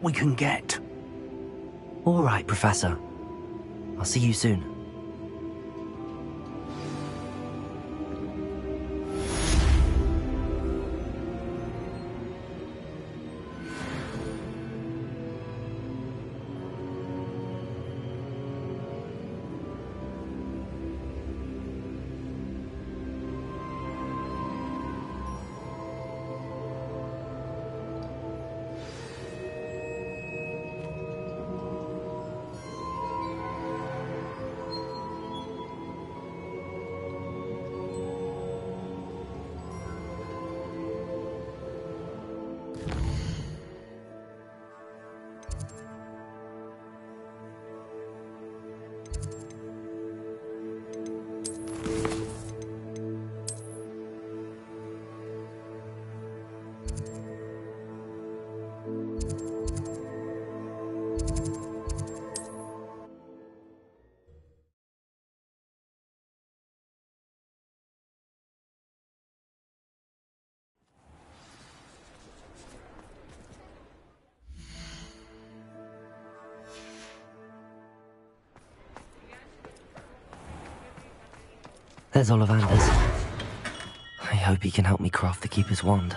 we can get. All right, Professor. I'll see you soon. There's Ollivander's. I hope he can help me craft the Keeper's wand.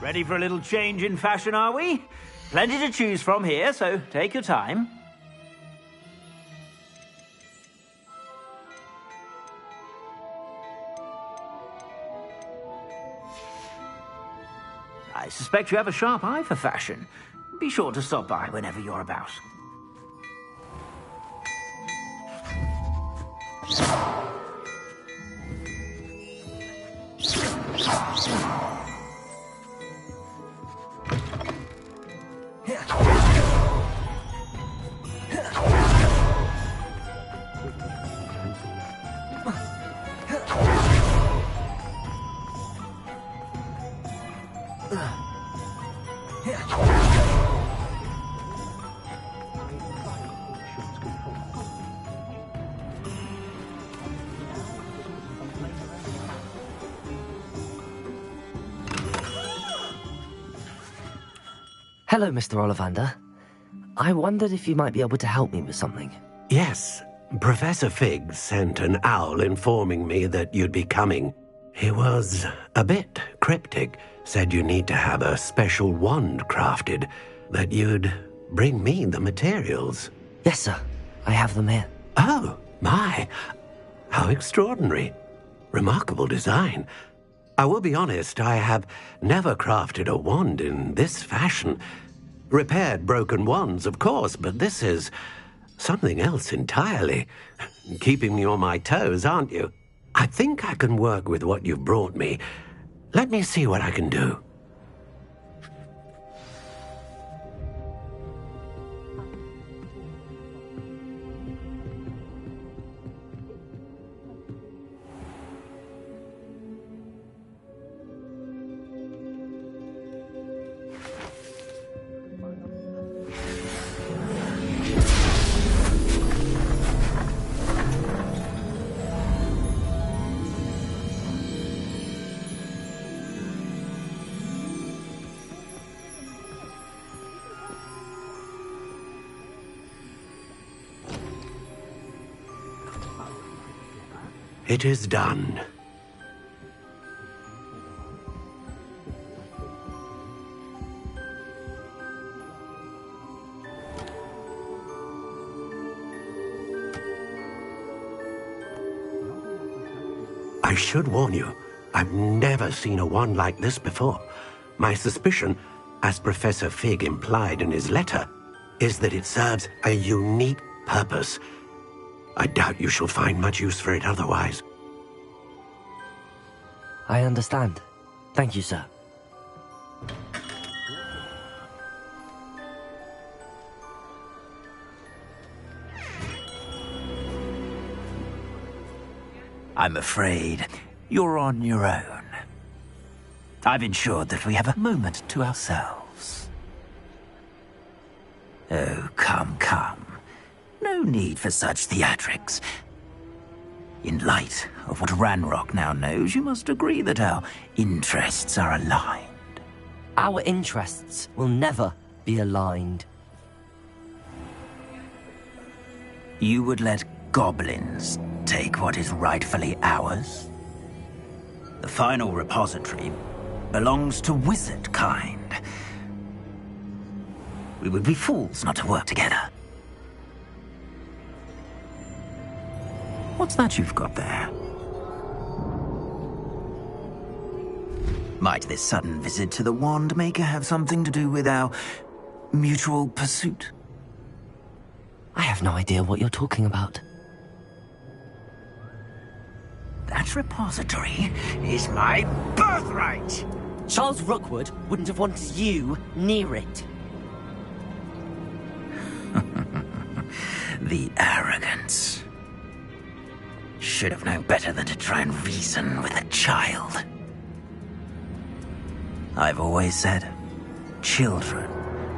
Ready for a little change in fashion, are we? Plenty to choose from here, so take your time. I suspect you have a sharp eye for fashion. Be sure to stop by whenever you're about. Hello, Mr. Ollivander. I wondered if you might be able to help me with something. Yes, Professor Fig sent an owl informing me that you'd be coming. He was a bit cryptic, said you need to have a special wand crafted, that you'd bring me the materials. Yes, sir. I have them here. Oh, my. How extraordinary. Remarkable design. I will be honest, I have never crafted a wand in this fashion. Repaired broken wands, of course, but this is something else entirely. Keeping me on my toes, aren't you? I think I can work with what you've brought me. Let me see what I can do. It is done. I should warn you, I've never seen a wand like this before. My suspicion, as Professor Fig implied in his letter, is that it serves a unique purpose. I doubt you shall find much use for it otherwise. I understand. Thank you, sir. I'm afraid you're on your own. I've ensured that we have a moment to ourselves. Oh, come, come. No need for such theatrics. In light of what Ranrock now knows, you must agree that our interests are aligned. Our interests will never be aligned. You would let goblins take what is rightfully ours? The final repository belongs to wizard kind. We would be fools not to work together. What's that you've got there? Might this sudden visit to the Wand Maker have something to do with our mutual pursuit? I have no idea what you're talking about. That repository is my birthright! Charles Rookwood wouldn't have wanted you near it. The arrogance. Should have known better than to try and reason with a child. I've always said, children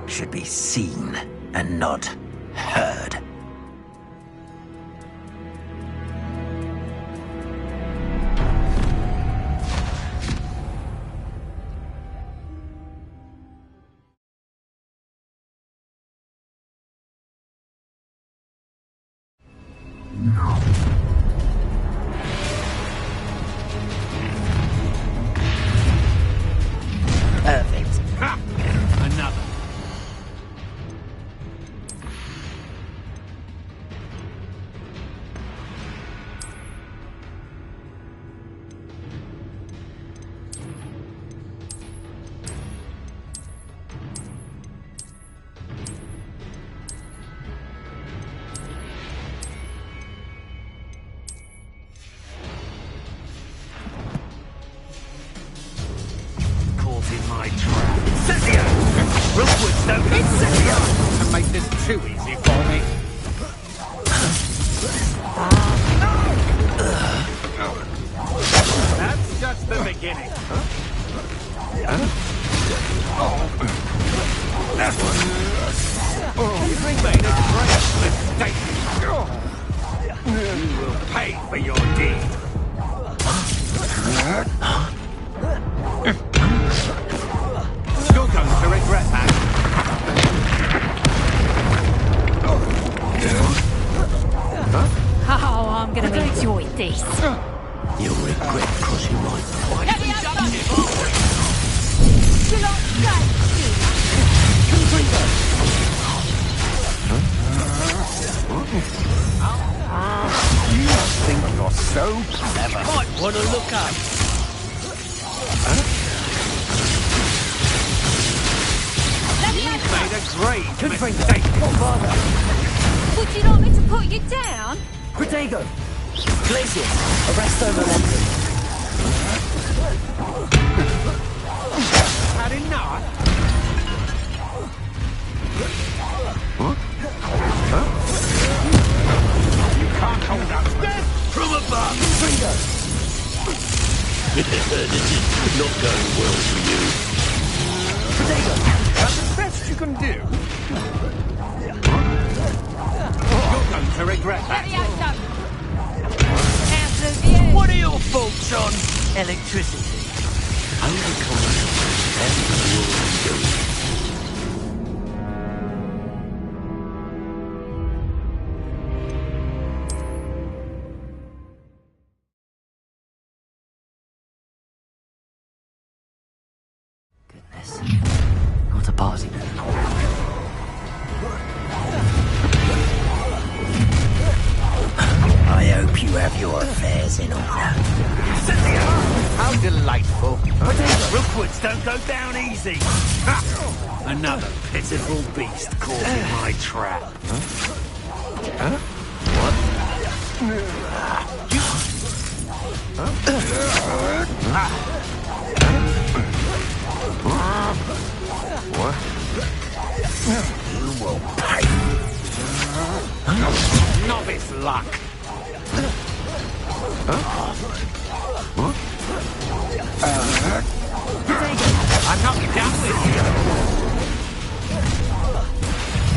should be seen and not heard. Perfect. Ha! Another. Caught in my trap. Incendio! Rookwood's no Incendio! To make this too easy for me. That's just the beginning. You've made a great mistake. You will pay for your deed. You're going to regret that. Oh, I'm gonna enjoy this. You'll regret crossing my path. Let me have some. You like that, You think you're so clever. Might want to look up. Let me have Made some. a great mistake. Would you like me to put you down? Protego! Glacius! Arresto momentum! Had enough? You can't hold up. Death from above. This is not going well for you. That's the best you can do. You're going to regret Let me that. have some. Out of view. What are your thoughts on electricity? Only common. That's what you'll do. Goodness. What a party. I hope you have your affairs in order. Incendio! How delightful. Rookwoods don't go down easy. Ha! Another pitiful beast caught in my trap. You will pay. Novice luck. I'm not done with you.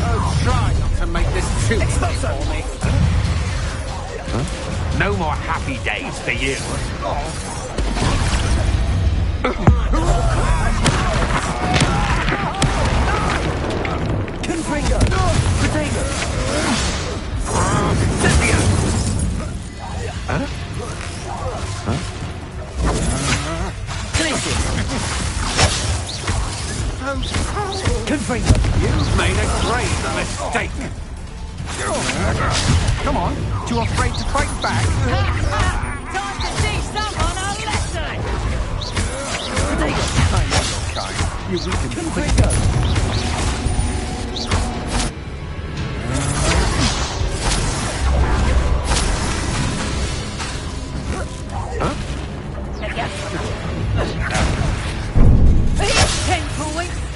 Oh, try not to make this too easy for me. No more happy days for you. Confringo! Potato! Confringo! You've made a grave mistake. Come on, too afraid to fight back? Time to teach someone a lesson! Potato! I know your kind. You weaken Confringo!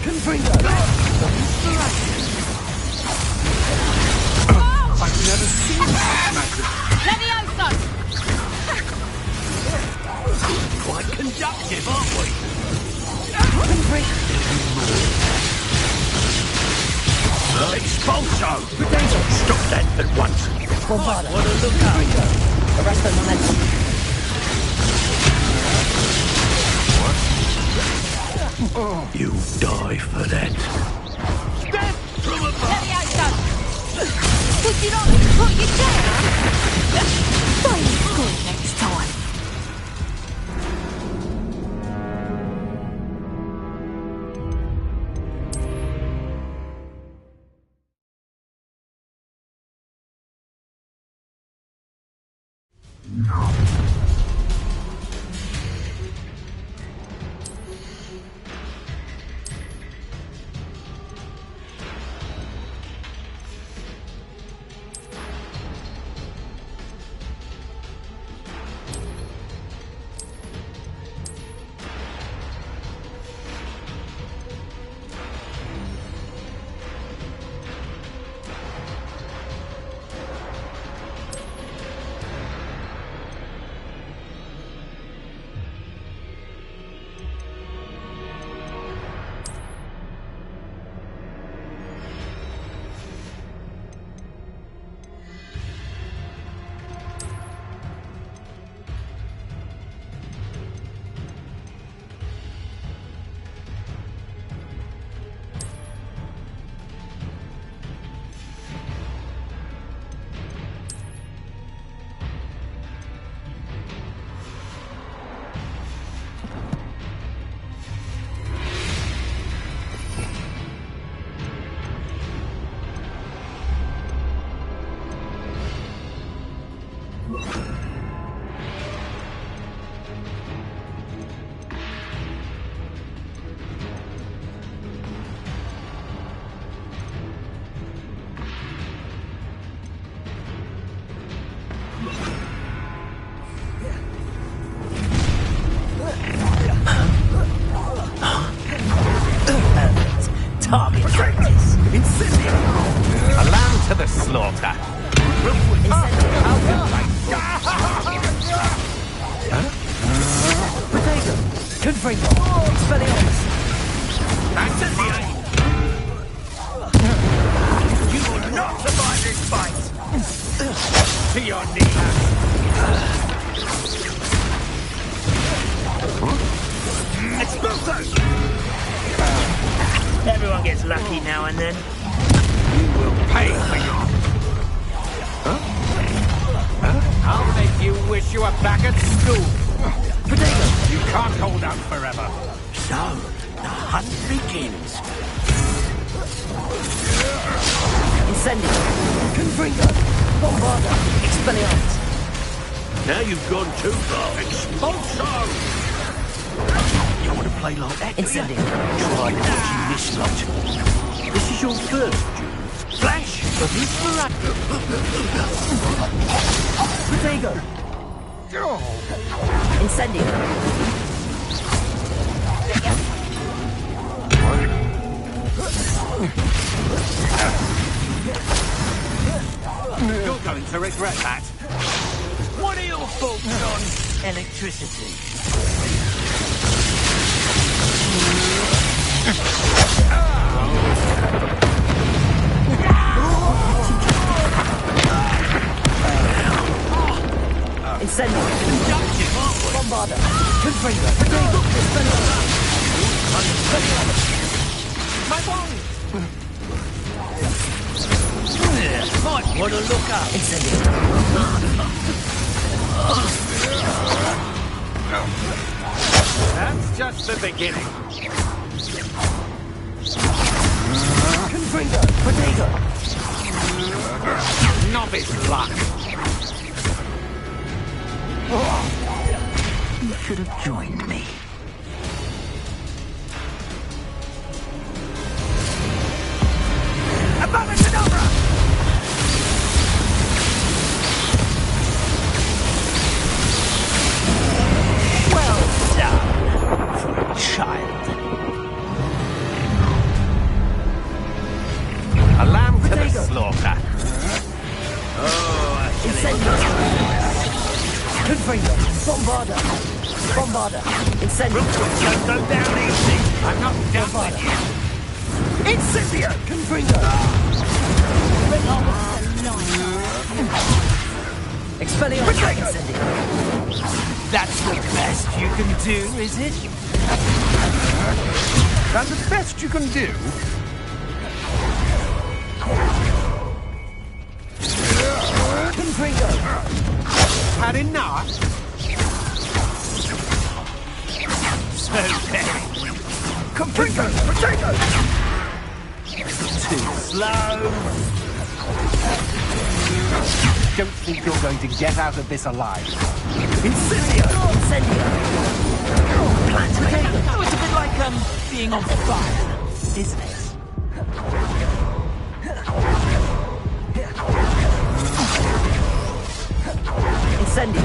Confringo! I've never seen such magic. Levioso! Quite conductive, aren't we? Expulso! Stop that at once. Bombarda! What a look out! Arresto momentum! You die for that. Step from above! Levioso! Would you not put your down? Very good next time. Target practice. Incendio! A lamb to the slaughter. Potato! Confringo! Expelliarmus! That's the aim! You will not survive this fight! To your knees! Expulso! Everyone gets lucky now and then. You will pay for your... I'll make you wish you were back at school. Potato! You can't hold out forever. So, the hunt begins. Incendio! Confringo! Bombarda! Expelliarmus! Now you've gone too far. Expulso! You want to play like that, do you? Incendio. Try dodging this lot. This is your first duel. Flash of inspiration. Protego. Incendio. You're going to regret that. What are your thoughts on electricity? Incendio. Bombarda. Confringo. My boy! Might want to look up. Incendio. That's just the beginning. Confringo. Protego. Novice luck. You should have joined me. Abominadabra! Well done for a child. A lamb to the slaughter. Oh, Incendio. Confringo. Bombarda. Bombarda. Incendio. don't go down easy. I'm not done with you. Incendio. Confringo. Expelliarmus. Incendio. That's the best you can do, is it? That's the best you can do? Confringo. Had enough? So very weak. Confringo. Protego. Too slow. Don't think you're going to get out of this alive. Incendio. Incendio. Protego. Oh, it's a bit like, being on fire, isn't it? Incendio.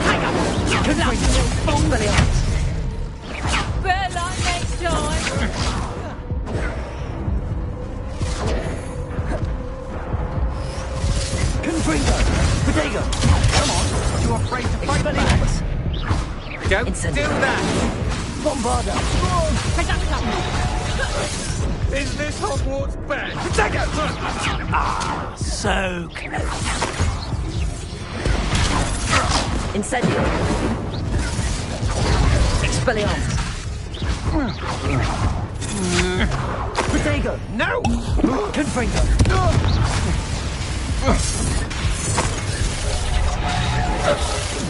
Confringo. Expelliarmus. Better luck next time. Confringo. Protego. Come on, you afraid to fight back? Expelliarmus. Don't Incendio. do that! Bombarda. Is this Hogwarts bed? Protego! Ah, so close. Incendio. Expelliarmus. Protego. No! Confringo.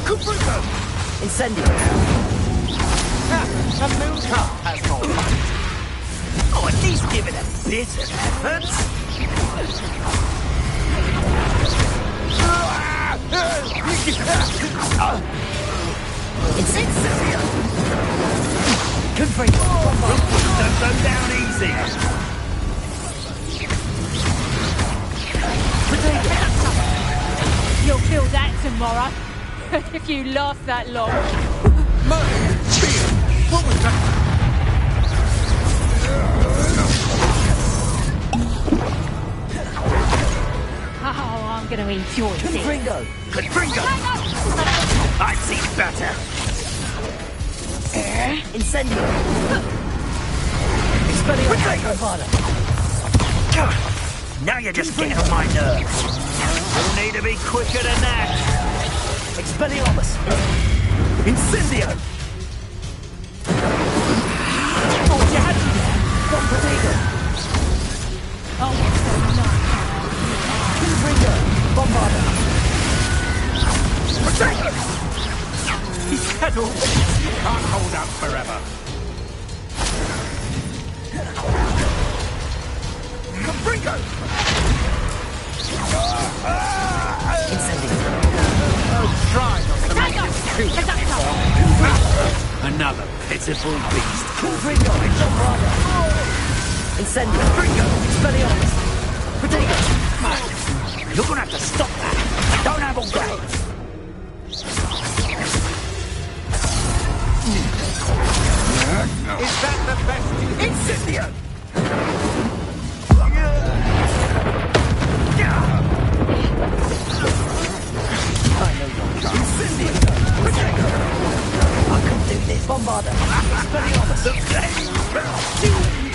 Confringo! Incendio. The moon cup has more fight. Oh, at least give it a bit of effort. Incendio. Confringo. Don't go down easy. Protego. You'll feel that tomorrow. If you last that long. What was that? Oh, I'm going to enjoy this. Confringo. Confringo! I've seen better. Incendio. Expelliarmus. Bombarda. Now you're just getting on my nerves. You'll need to be quicker than that. Expelliarmus. Incendio. Oh, you had me there. Bomb Protego. Oh, it's so nice. Confringo. Bombarda. Protego! He's settled. You can't hold out forever. Confringo! Incendio. Oh, try not to make this too Another pitiful beast. Confringo! Incendio! Confringo! Expelliarmus! Protego! You're gonna have to stop that. Don't have all day. Is that the best you can... Incendio! Incendio! Protego! I can do this. Bombarda! Expelliarmus! The flame will kill you!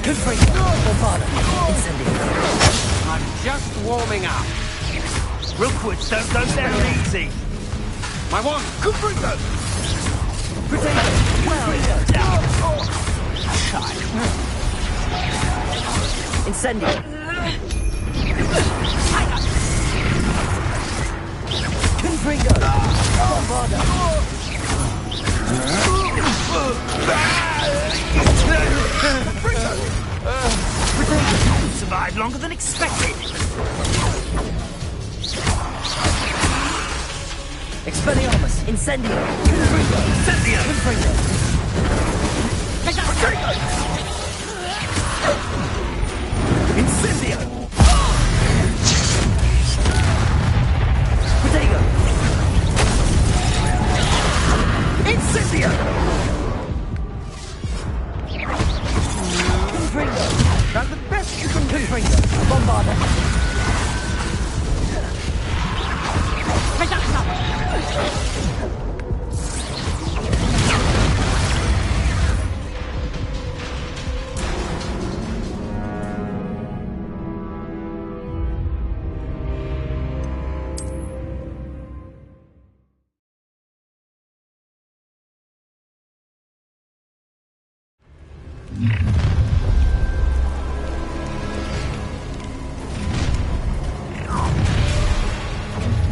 Confringo! Bombarda! Incendio! I'm just warming up. Rookwoods don't go down easy. My wand! Confringo! Protego! Incendio! Confringo! Bombarda! You survived longer than expected. Expelliarmus! Incendio! Confringo! Incendio! Confringo! Incendio! Protego! Incendio! Confringo! That's the best you can do. Confringo! Bombarda!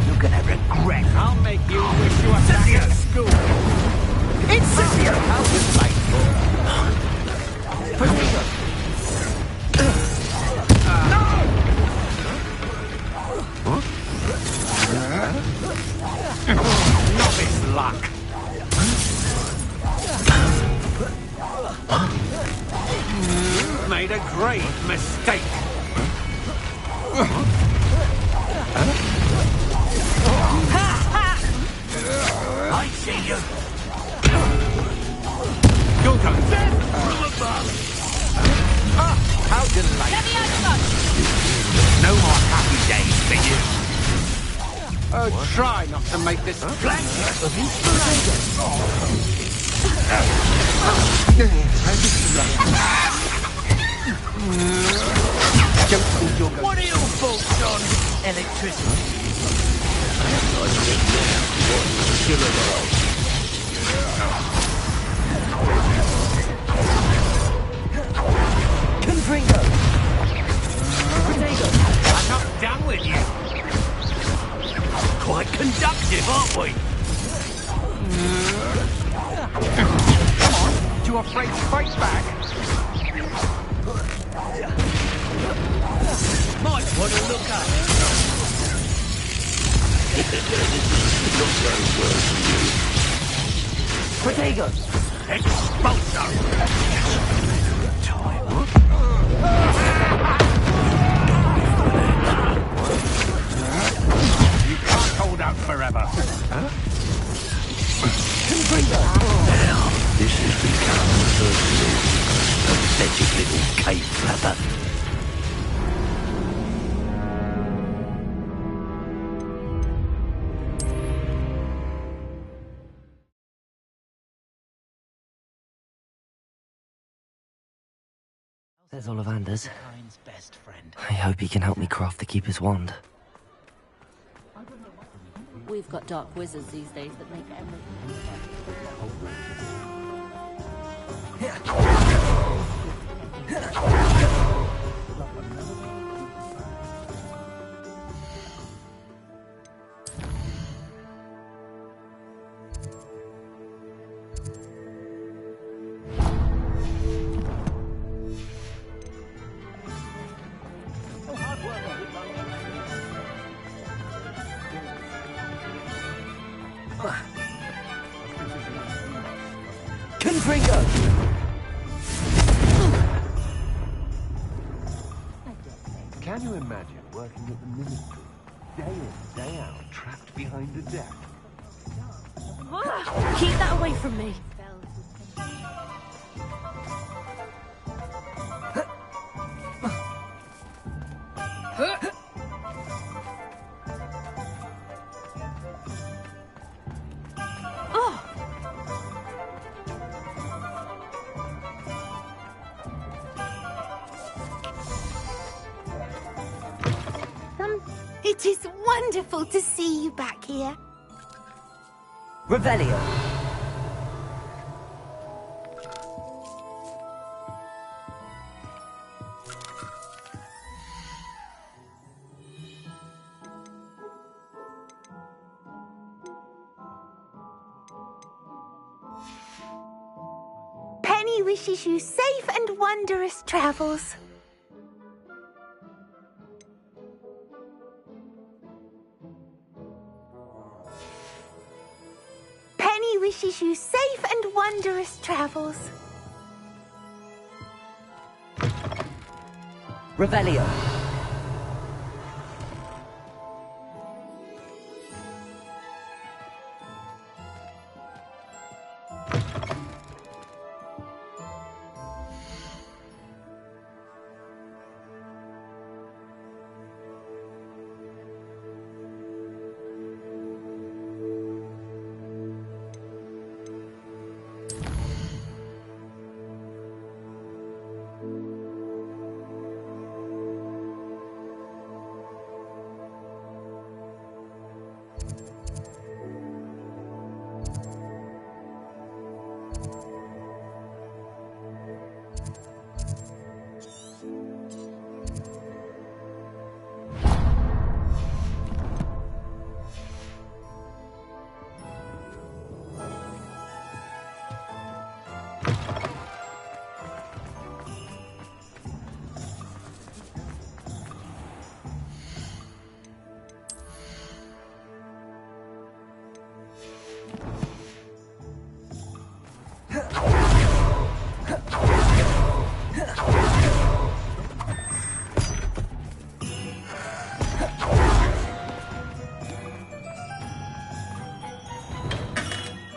You're gonna regret. I'll make you wish you were back at school. Incendio! How delightful. Protego! Novice luck. Made a great mistake. I see you. You'll go dead from above. Ah, how delightful. Let me over! No more happy days for you. Oh, try not to make this Blank of inspiration. What are your thoughts on electricity? Confringo! Protego! I'm not done with you. Quite conductive, aren't we? Come on, too afraid to fight back? Might want to look up. Protego! Expulsor! Time. You can't hold out forever. Confringo! Now, this has become personal. Pathetic little cave flapper. There's Ollivander's. Kind's best friend. I hope he can help me craft the Keeper's Wand. We've got dark wizards these days that make everything. Confringo! Can you imagine working at the ministry, day in, day out, trapped behind a desk? Keep that away from me. It is wonderful to see you back here. Revelio. Penny wishes you safe and wondrous travels. Penny wishes you safe and wondrous travels. Revelio.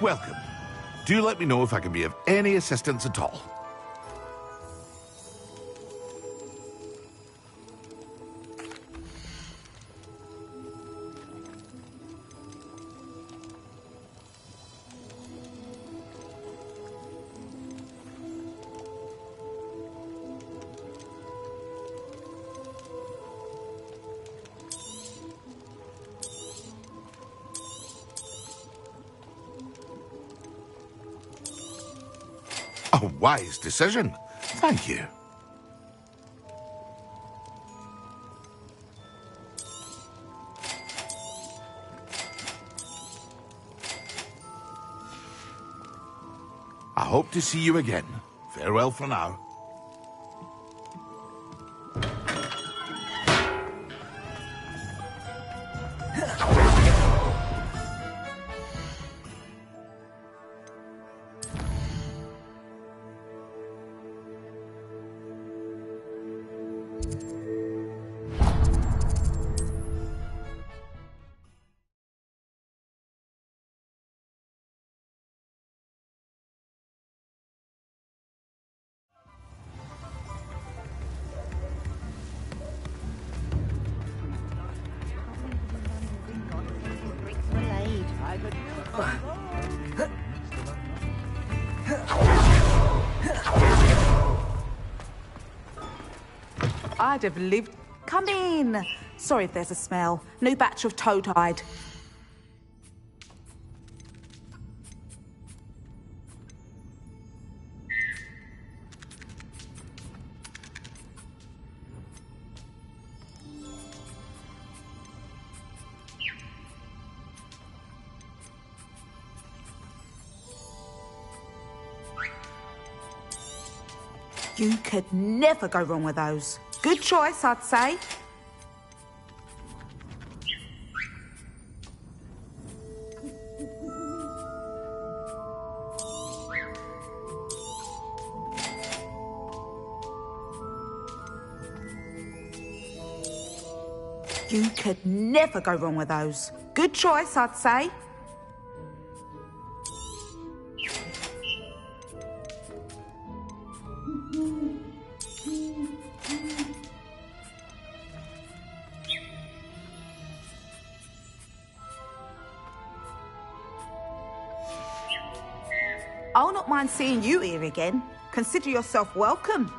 Welcome. Do let me know if I can be of any assistance at all. A wise decision. Thank you. I hope to see you again. Farewell for now. I'd have lived. Come in. Sorry if there's a smell. New batch of toad hide. You could never go wrong with those. Good choice, I'd say. You could never go wrong with those. Good choice, I'd say. I'll not mind seeing you here again. Consider yourself welcome.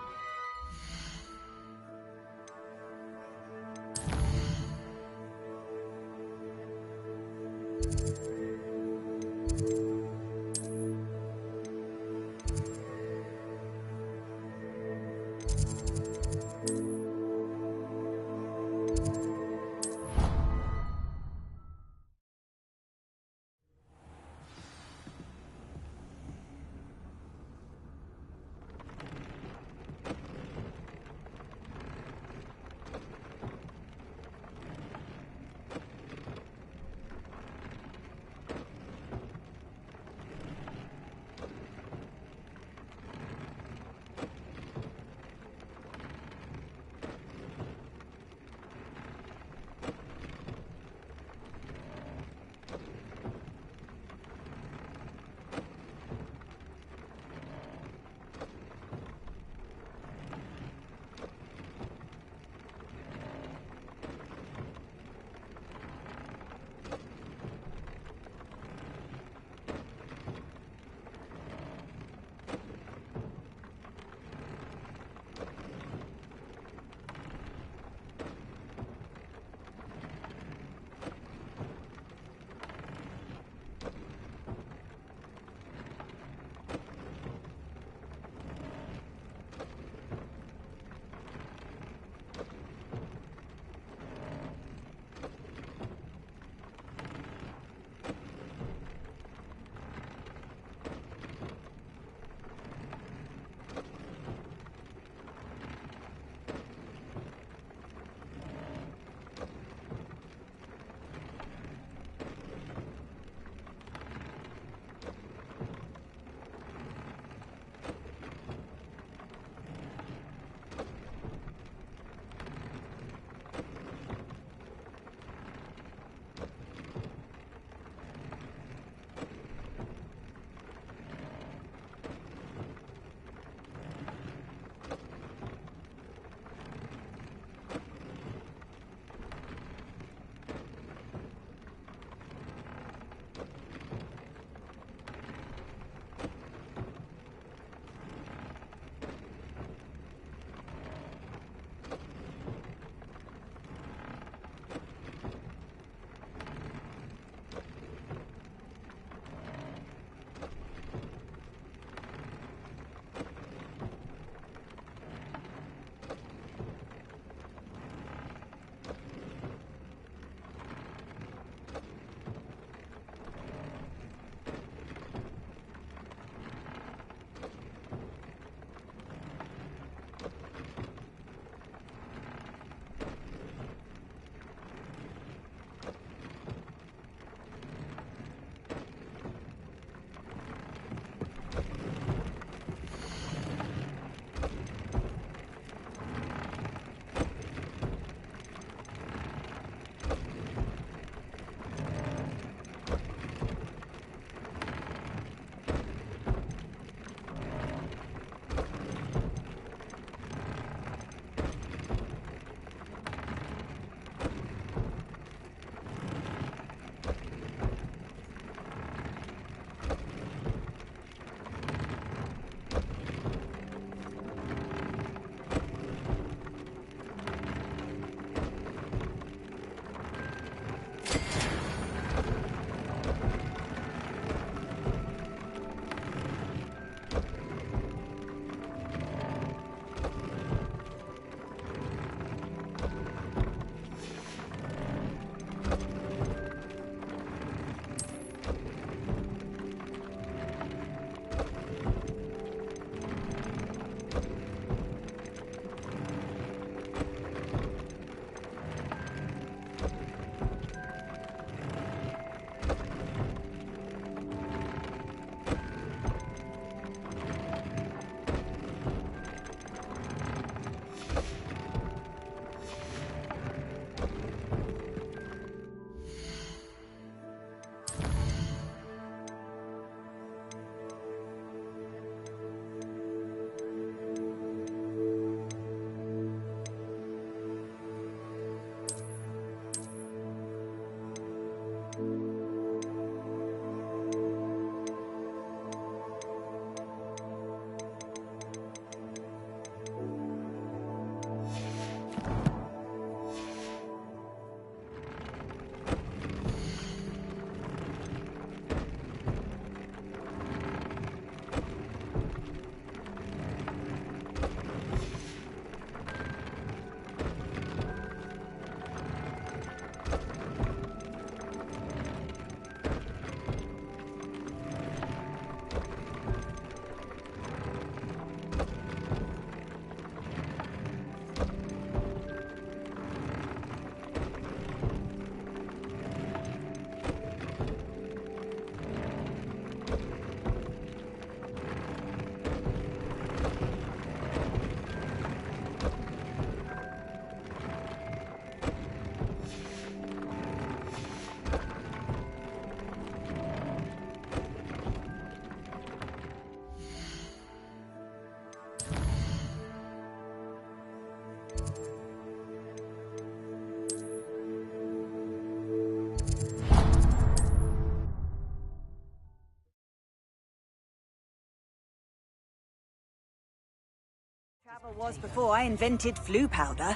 Was before I invented flu powder.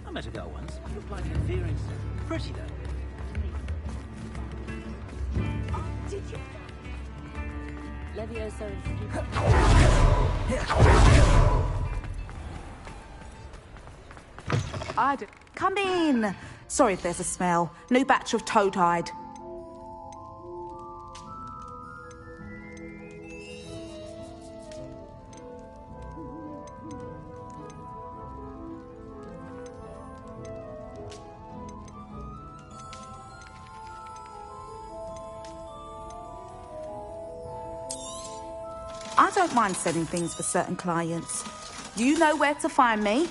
I met a girl once. She was like inferior. Pretty though. Did you? Levioso and Come in. Sorry if there's a smell. New batch of toad-hide. I don't mind selling things for certain clients. You know where to find me.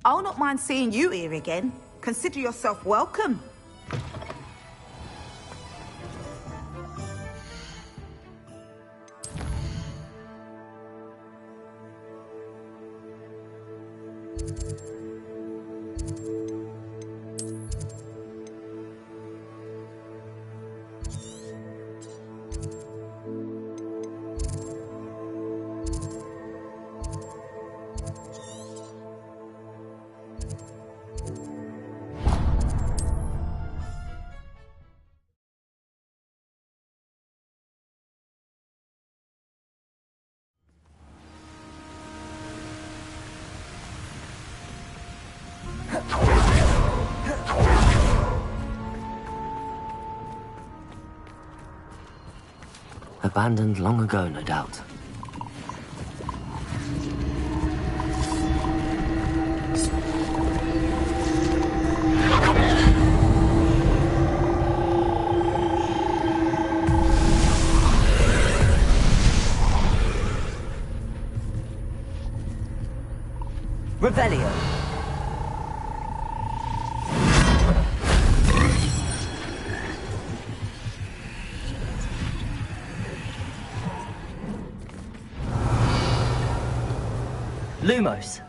I'll not mind seeing you here again. Consider yourself welcome. Abandoned long ago, no doubt. Revelio. Lumos.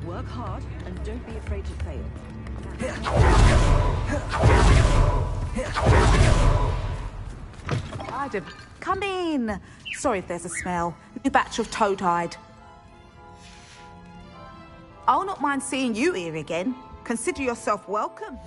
Work hard and don't be afraid to fail. Come in. Sorry if there's a smell. New batch of toad-hide. I'll not mind seeing you here again. Consider yourself welcome.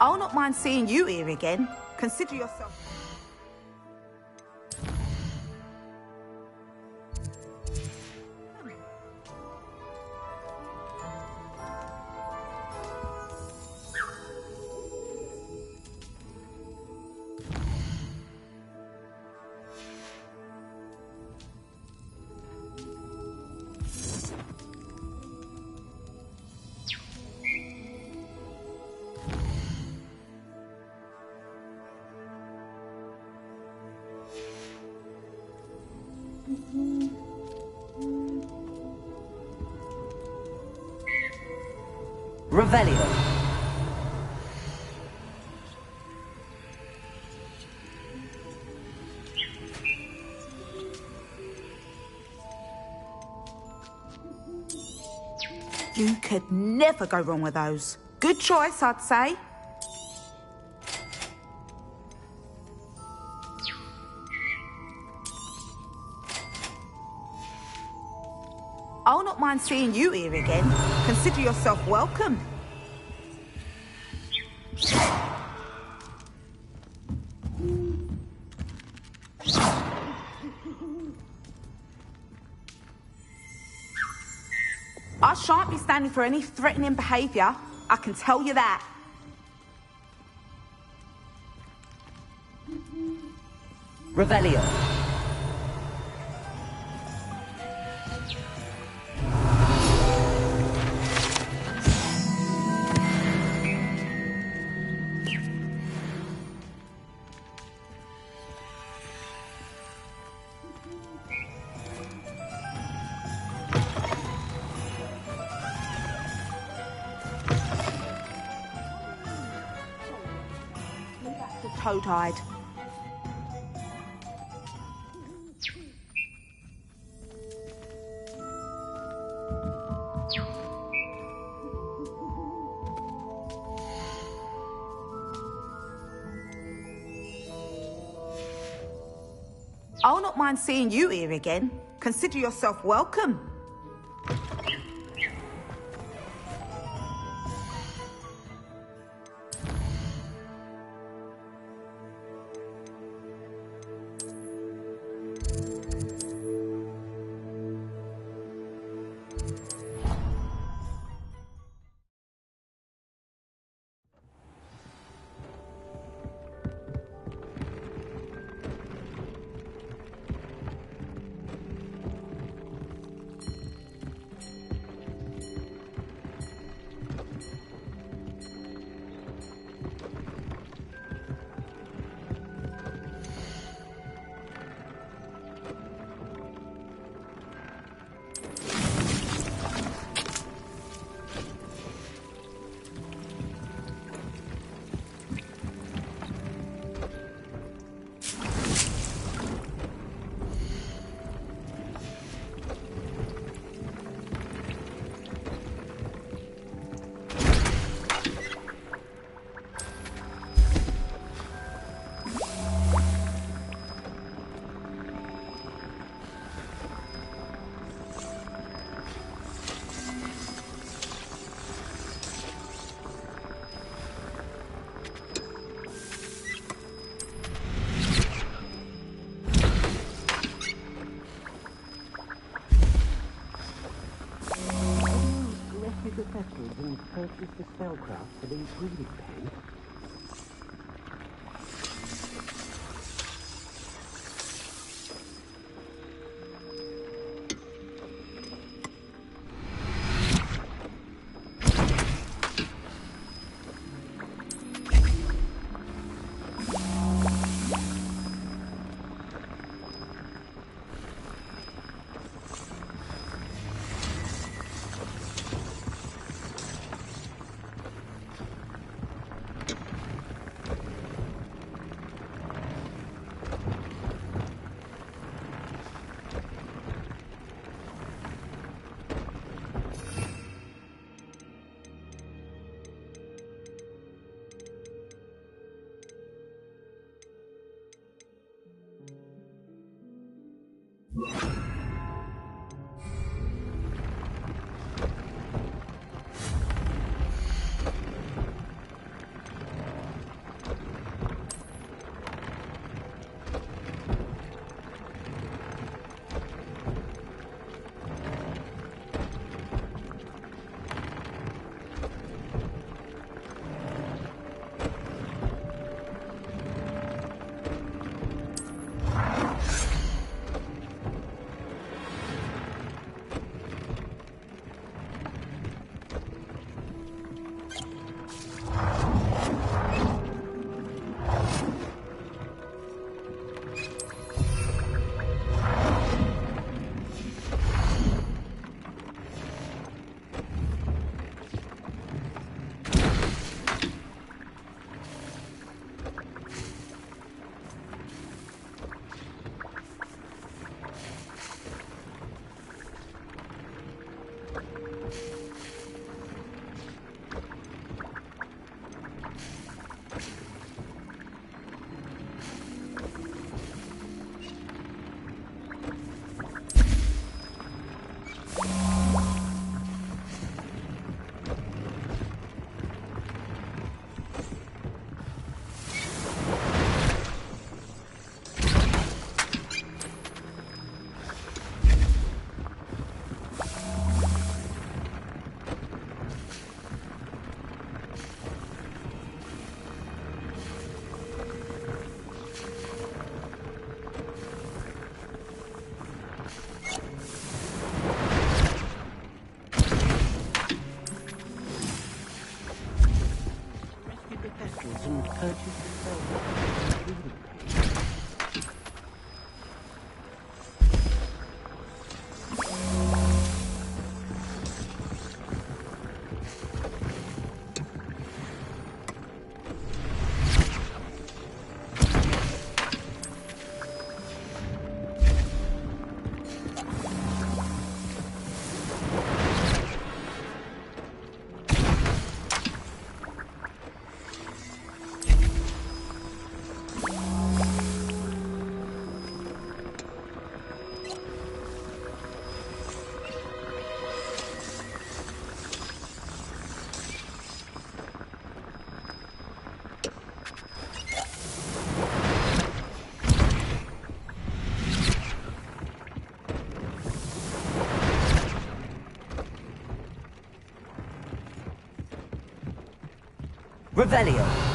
I'll not mind seeing you here again. Consider yourself... Revelio. You could never go wrong with those. Good choice, I'd say. I'll not mind seeing you here again. Consider yourself welcome. I shan't be standing for any threatening behaviour. I can tell you that. Revelio. Toad-hide. I'll not mind seeing you here again. Consider yourself welcome. the petals and purchase the spellcraft for these breeding pens? Revelio.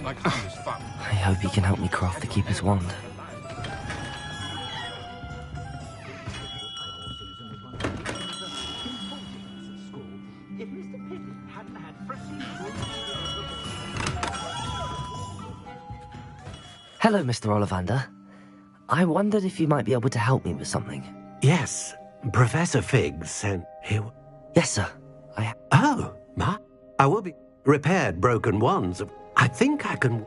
seem like harmless fun. I hope he can help me craft the Keeper's wand. Hello, Mr. Ollivander. I wondered if you might be able to help me with something. Yes, Professor Fig sent here. Yes, sir. Oh, I will be repaired broken wands. I think I can.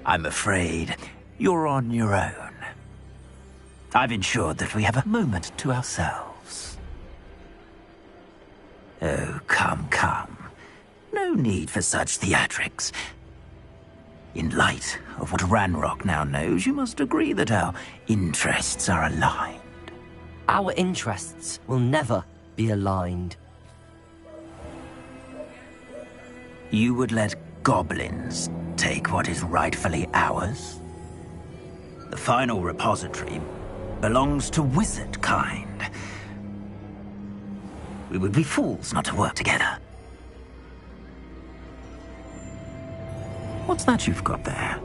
I'm afraid you're on your own. I've ensured that we have a moment to ourselves. Oh, come, come. No need for such theatrics. In light of what Ranrock now knows, you must agree that our interests are aligned. Our interests will never be aligned. You would let goblins take what is rightfully ours? The final repository belongs to wizard kind. We would be fools not to work together. What's that you've got there?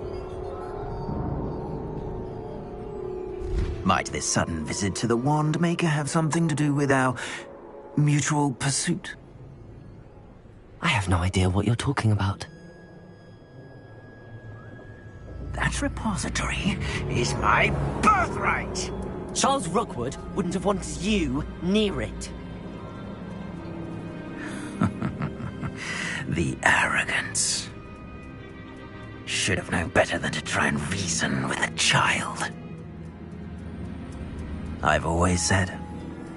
Might this sudden visit to the Wand Maker have something to do with our mutual pursuit? I have no idea what you're talking about. That repository is my birthright! Charles Rookwood wouldn't have wanted you near it. The arrogance. Should have known better than to try and reason with a child. I've always said,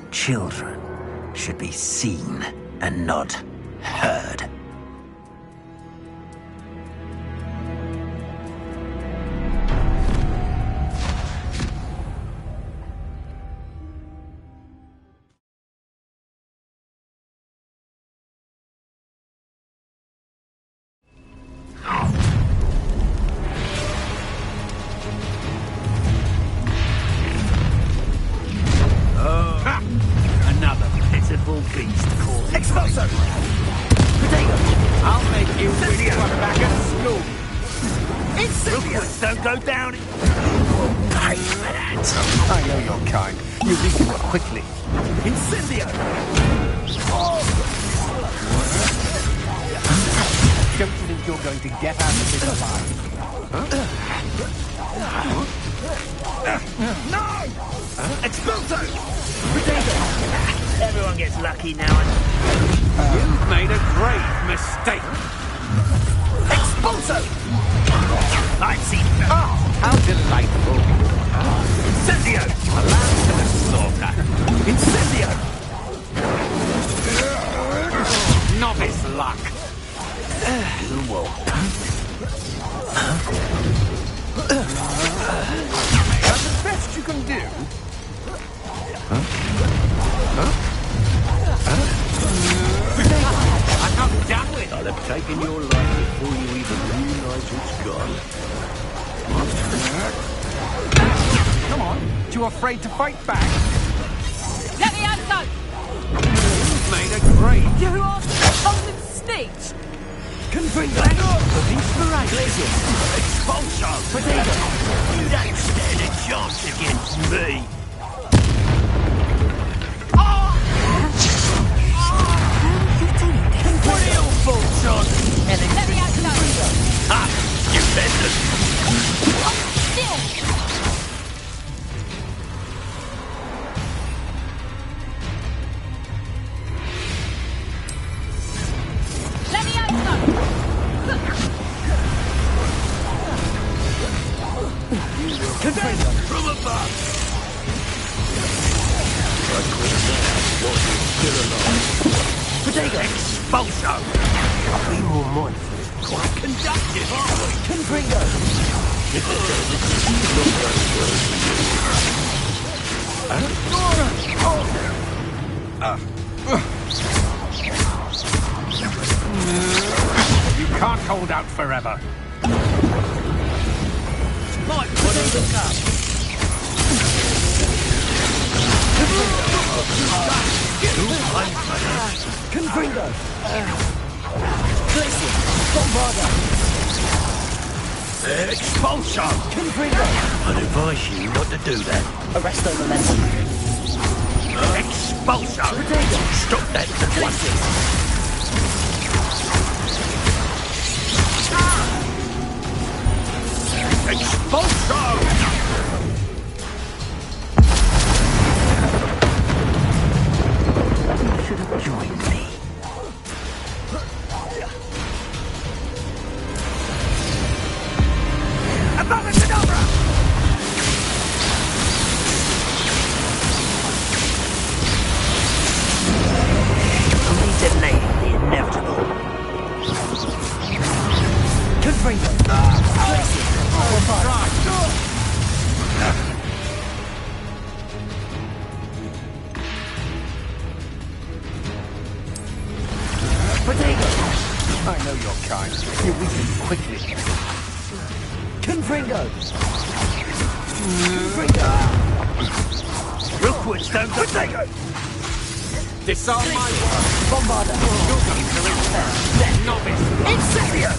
children should be seen and not heard. Another pitiful beast called Expulso! Potato! I'll make you which one back at school! Incendio! Don't go down! Pay for that! I know your kind. You need to work quickly. Incendio! Don't you think you're going to get out of this alive? No! Expulso! Potato! Everyone gets lucky now and... You've made a grave mistake! Expulso! I've seen that. Oh, how delightful. Incendio! Allowed to the slaughter. Incendio! Novice luck. Whoa. That's the best you can do. I'm not done with it. I'll have taken your life before you even realize it's gone. Come on. Too afraid to fight back? Let me out, go! You've made a grave. You are golden snitch! Confringo! Inspiration! Expulso! Potato! You don't stand a chance against me! Real full chance! Let me out, go! Ha! You peasant! Still! Let me out, go! From above! Potato! Expulso! Be more mindful. Quite conductive, aren't we? Confringo! hold out forever. Might put it look up. Confringo! Glacier! Bombarda! Expulsion! Confringo! I'd advise you not to do that. Arresto momentum. Expulsion! Stop that at once. Expulsion! You should have joined me. Abracadabra! We delayed the inevitable. Confringo! Potato! I know your kind. You weaken quickly. Confringo! Confringo! Rookwood, don't Potato! Disarm my work. Bombarda! You're going to repair. That novice. Incendio!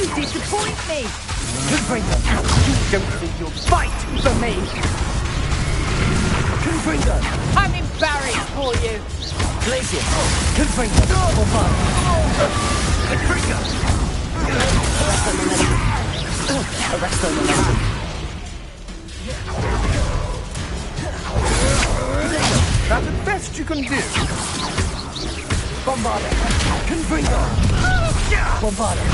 You disappoint me. Confringo! You don't think you'll fight for me? Confringo! I'm embarrassed for you. Glacier! Confringo! Bombarda! Confringo! Arresto momentum. That's the best you can do. Bombarda! Confringo! Bombarda!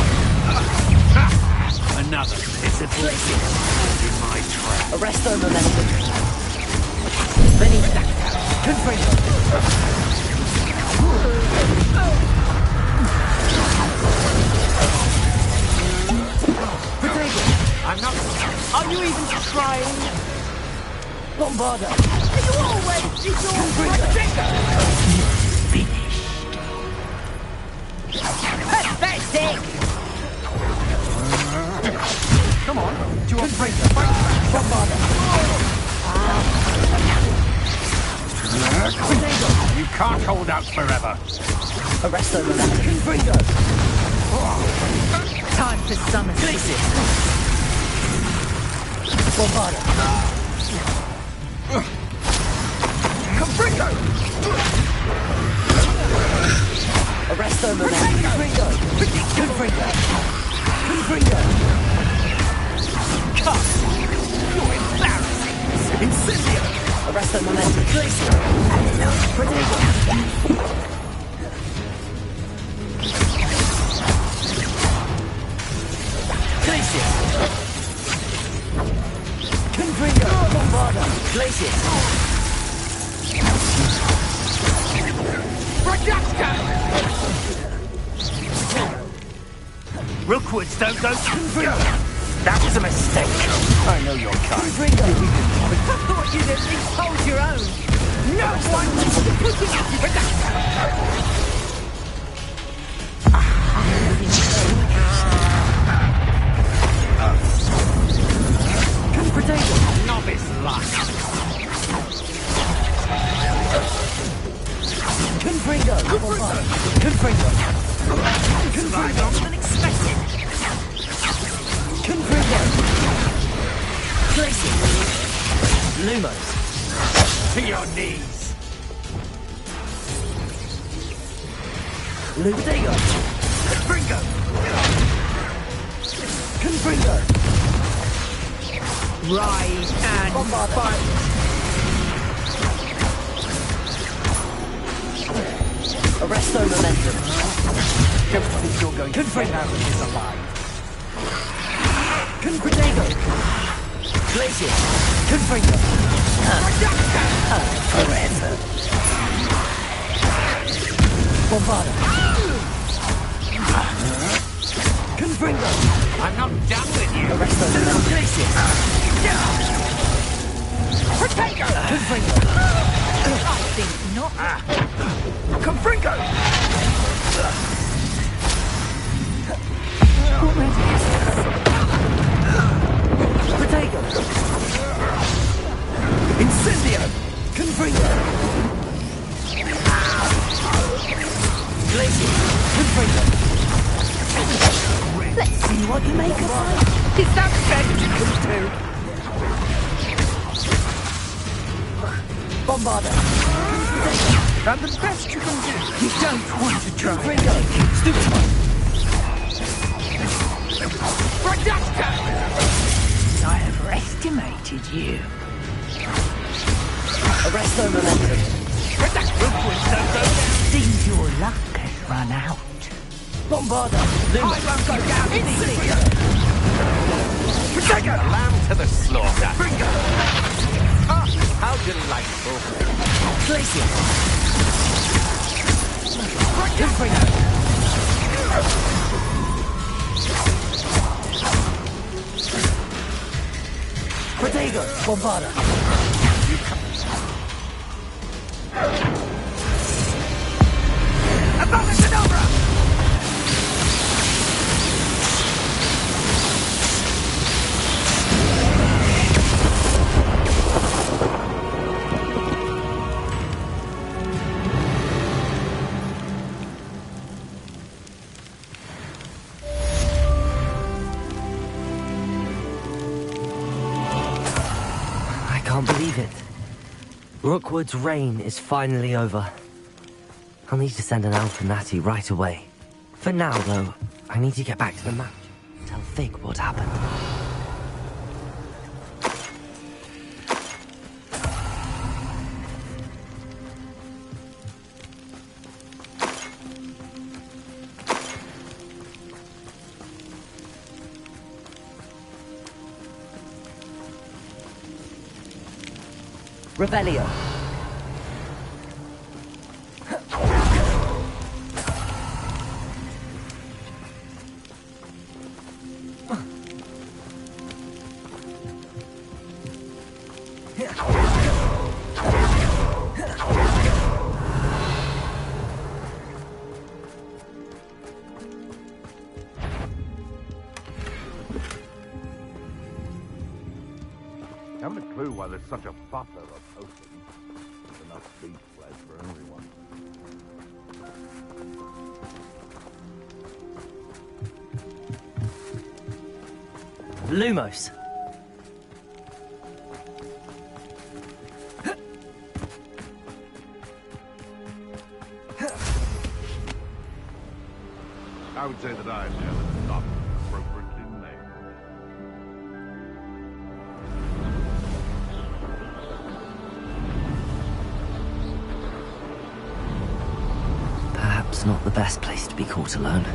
Another pitiful in my trap. Arresto momentum. Benny Confringo! Potato! I'm not... Are you even trying? Bombarda! You always disarm Pathetic! Come on, do you want to break the fight? Bombarda! Potato! You can't hold out forever. Arresto momentum. Confringo! Time for summer. Glacier! Bombarda! Confringo! Arresto momentum. Confringo! Confringo! Confringo! Cut! You're embarrassing! Incendio! Arresto momentum. Glacier! Potato! Glacier! Confringo! Bombarda! Glacier! Projector! Rookwoods don't go... Confringo! That was a mistake. I know your kind. Confringo! I thought you'd at least hold your own. No one needs to put it into production. Potato! Novice luck. Confringo! Bombarda! Confringo! Confringo! Longer than expected. Confringo! Glacier! Lumos! To your knees. Potato! Confringo! Confringo! Rise and Bombarda! fight. Arresto momentum. Don't think you're going to get out of this alive. Potato! Glacier! Confringo! Arresto! Bombarda! Confringo! I'm not done with you. Arresto momentum. Glacier! Potato! Confringo! I think not. Confringo! make a fight? Is that tentacles too? Bombarder. And the best you can do. You don't want to try. Ringo. Stupid. Projector! I overestimated you. Arresto momentum. Seems your luck has run out. Bombarder. I won't go down easy. Projector! Lamb to the slaughter. Ringo! Ah, how delightful. Glacier. Protego. Bombarder. I can't believe it. Rookwood's reign is finally over. I'll need to send an elf and Natty right away. For now, though, I need to get back to the match. Tell Fig what happened. Revelio. Haven't a clue why there's such a buffer of potions. There's enough beef flesh for everyone. Lumos. I would say that I'm never not appropriately named. Perhaps not the best place to be caught alone.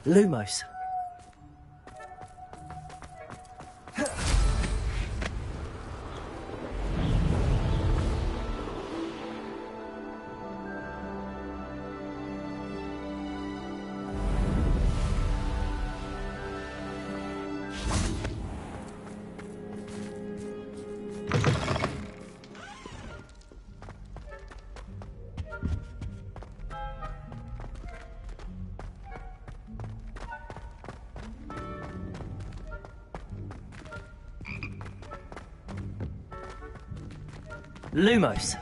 Lumos. Lumos.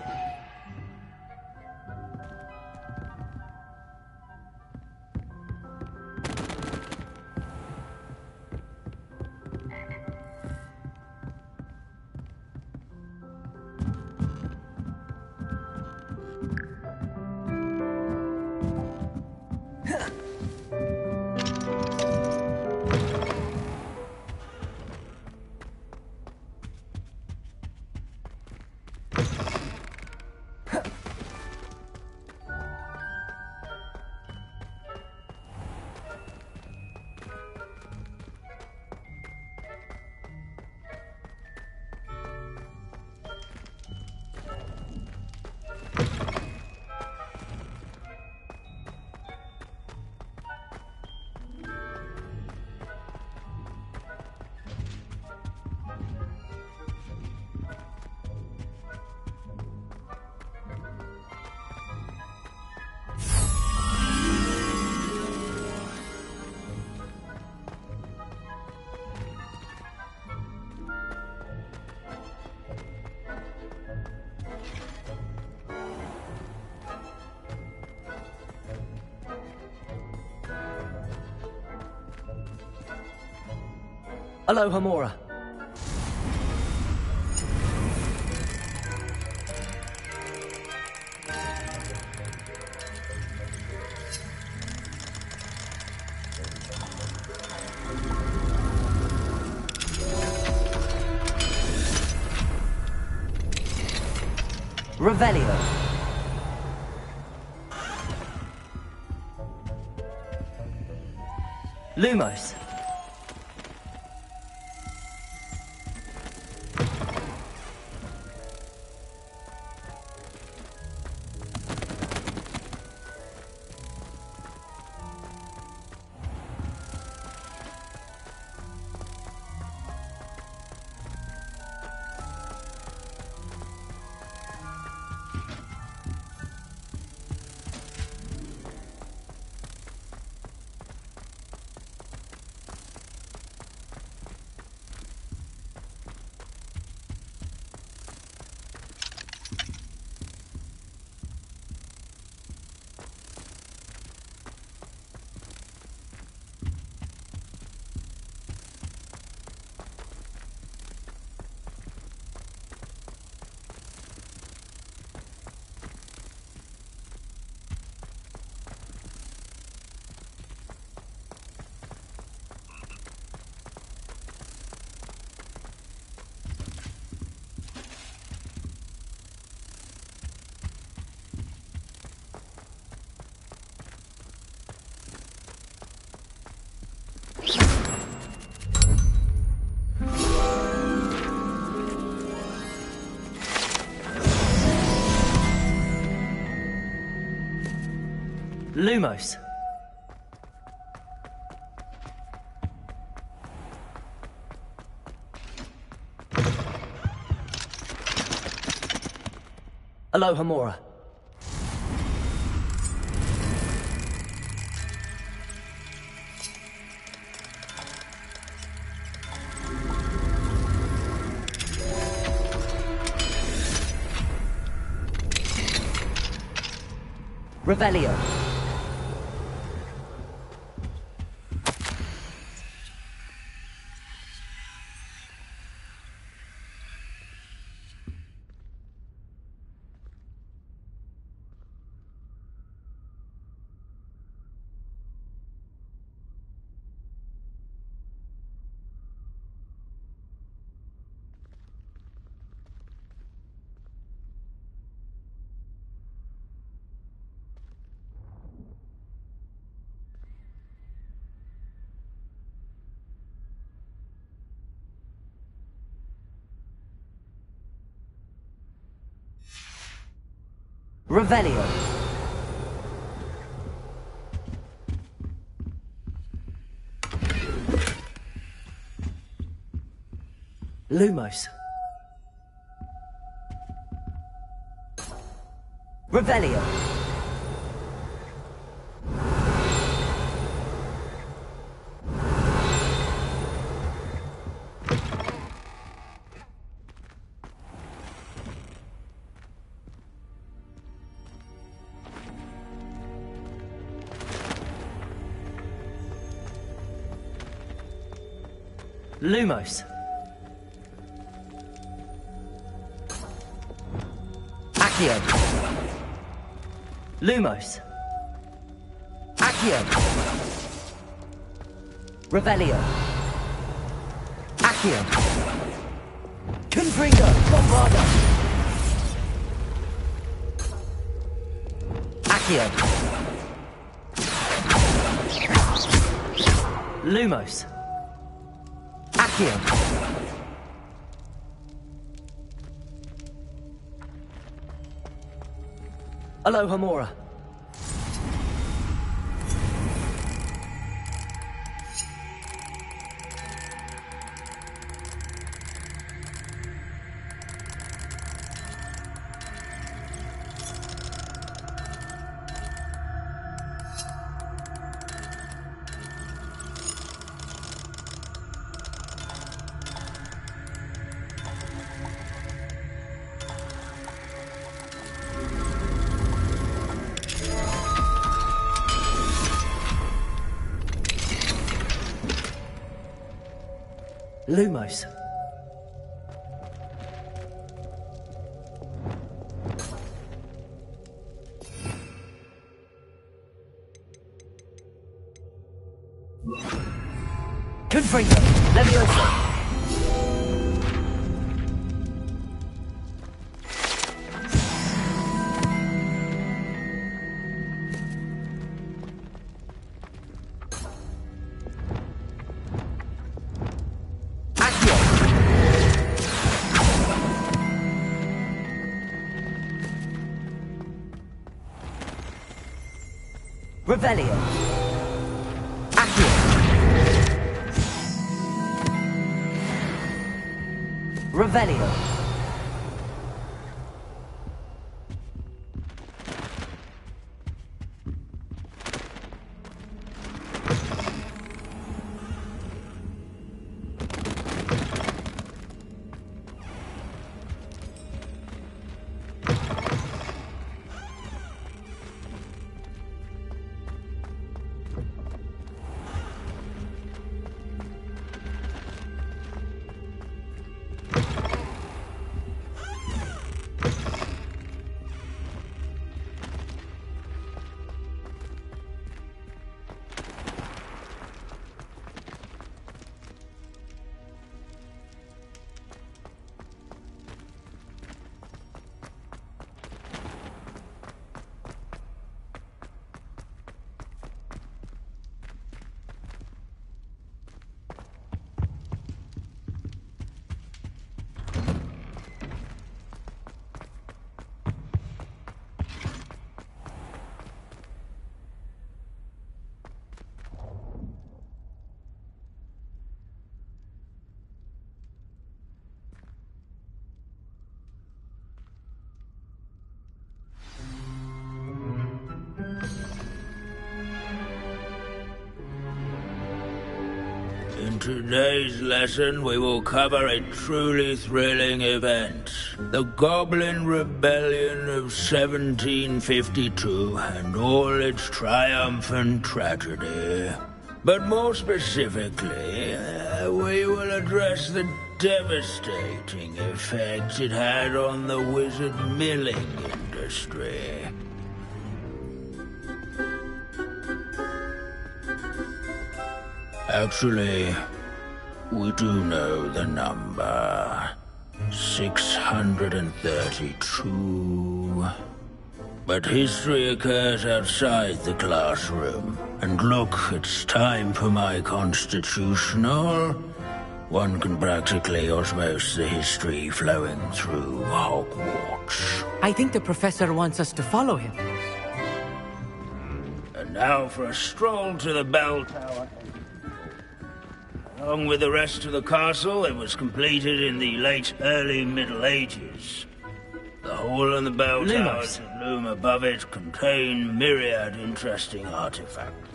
Aloha Mora. Revelio. Lumos. Lumos. Aloha Mora. Revelio. Revelio. Lumos. Revelio. Lumos. Accio. Lumos. Accio. Revelio. Accio. Confringo. Bombardo. Accio. Lumos. Accio. Aloha Mora. Lumos. Confringo. Leviosa. Revelio. Accio. Revelio. In today's lesson, we will cover a truly thrilling event. The Goblin Rebellion of 1752 and all its triumphant tragedy. But more specifically, we will address the devastating effects it had on the wizard milling industry. Actually, we do know the number. 632. But history occurs outside the classroom. And look, it's time for my constitutional. One can practically osmose the history flowing through Hogwarts. I think the professor wants us to follow him. And now for a stroll to the bell tower. Along with the rest of the castle, it was completed in the late early Middle Ages. The hall and the bell towers that loom above it contain myriad interesting artifacts.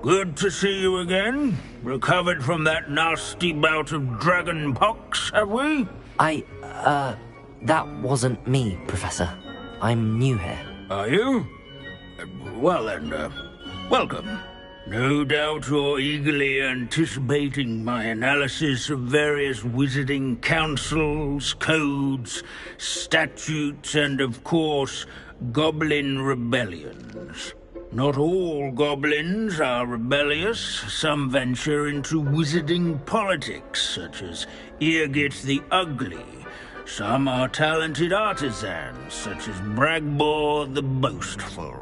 Good to see you again. Recovered from that nasty bout of dragon pox, have we? That wasn't me, Professor. I'm new here. Are you? Well then, welcome. No doubt you're eagerly anticipating my analysis of various wizarding councils, codes, statutes, and of course, goblin rebellions. Not all goblins are rebellious. Some venture into wizarding politics, such as Eargit the Ugly. Some are talented artisans, such as Bragbor the Boastful.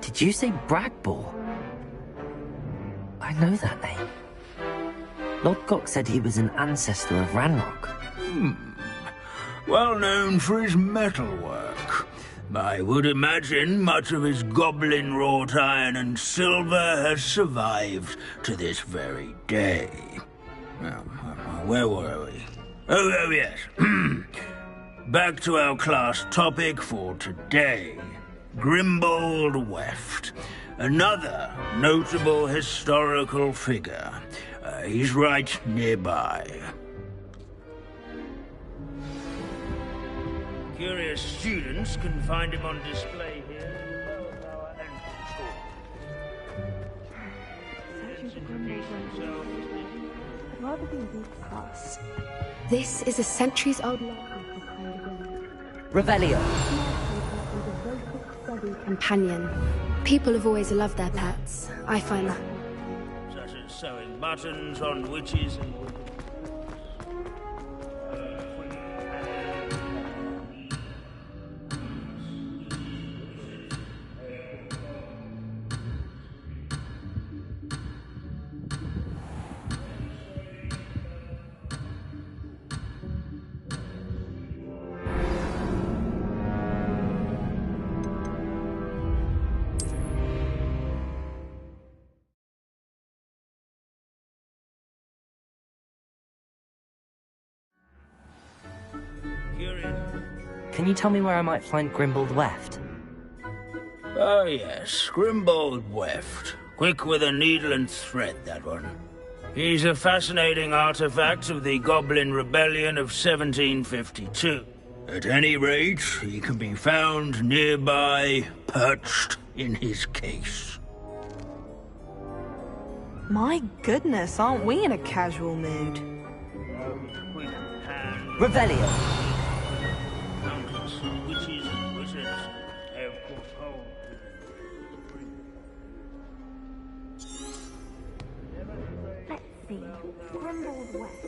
Did you say Bragbor? I know that name. Lord Gok said he was an ancestor of Ranrock. Well known for his metalwork. I would imagine much of his goblin-wrought iron and silver has survived to this very day. Where were we? Oh yes. Back to our class topic for today. Grimbold Weft. Another notable historical figure. He's right nearby. Curious students can find him on display here in the bell tower I'd rather be in this class. This is a centuries-old legend. Revelio. Companion. People have always loved their pets. I find that. Such as sewing buttons on witches and Can you tell me where I might find Grimbold Weft? Oh yes, Grimbold Weft. Quick with a needle and thread, that one. He's a fascinating artifact of the Goblin Rebellion of 1752. At any rate, he can be found nearby, perched in his case. My goodness, aren't we in a casual mood? Revelio. Witches and wizards have caught hold. Let's see. Grimbold West.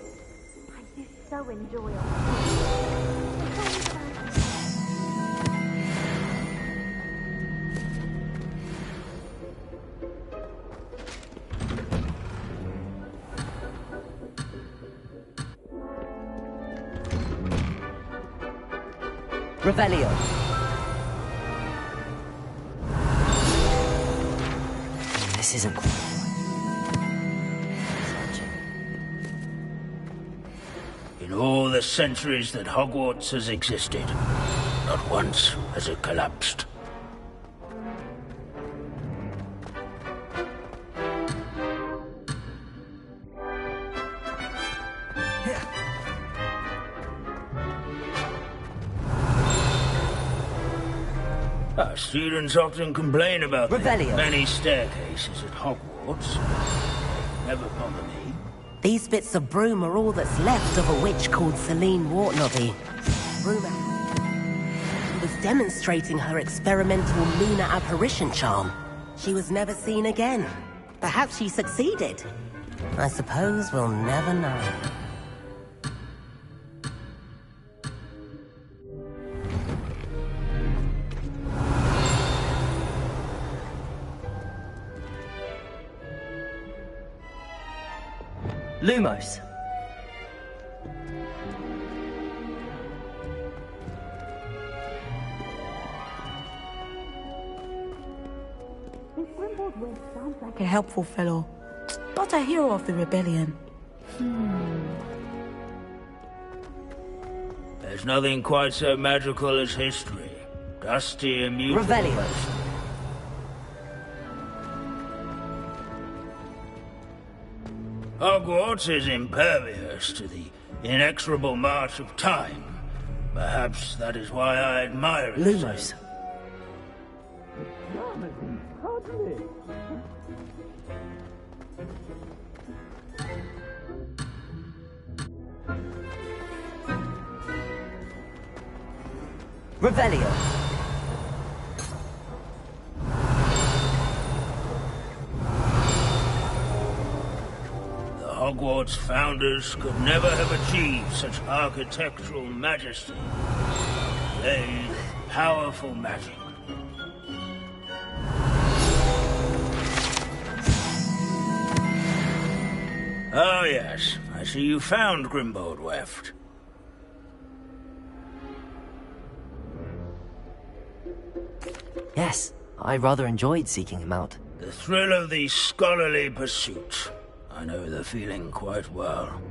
I do so enjoy it. Revelio. This isn't quite right. In all the centuries that Hogwarts has existed, not once has it collapsed. Our students often complain about the Revelio. many staircases at Hogwarts. Never bother me. These bits of broom are all that's left of a witch called Celine Wartnobby. Rumour was demonstrating her experimental lunar apparition charm. She was never seen again. Perhaps she succeeded. I suppose we'll never know. Lumos. Sounds like a helpful fellow, but a hero of the rebellion. There's nothing quite so magical as history. Dusty, immutable. Revelio. Hogwarts is impervious to the inexorable march of time. Perhaps that is why I admire it. Lumos. Revelio. The Hogwarts founders could never have achieved such architectural majesty. They powerful magic. Oh yes, I see you found Grimbold Weft. Yes, I rather enjoyed seeking him out. The thrill of the scholarly pursuit. I know the feeling quite well.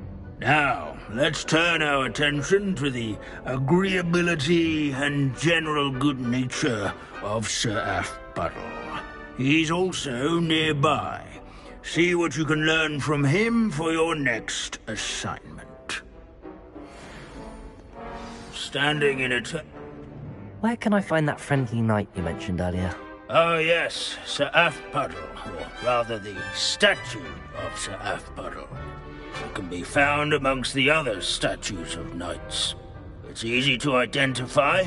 Now, let's turn our attention to the agreeability and general good nature of Sir Aphbuttle. He's also nearby. See what you can learn from him for your next assignment. Standing in a Where can I find that friendly knight you mentioned earlier? Oh yes, Sir Aphbuttle, or rather the statue of Sir Aphbuttle. It can be found amongst the other statues of knights. It's easy to identify,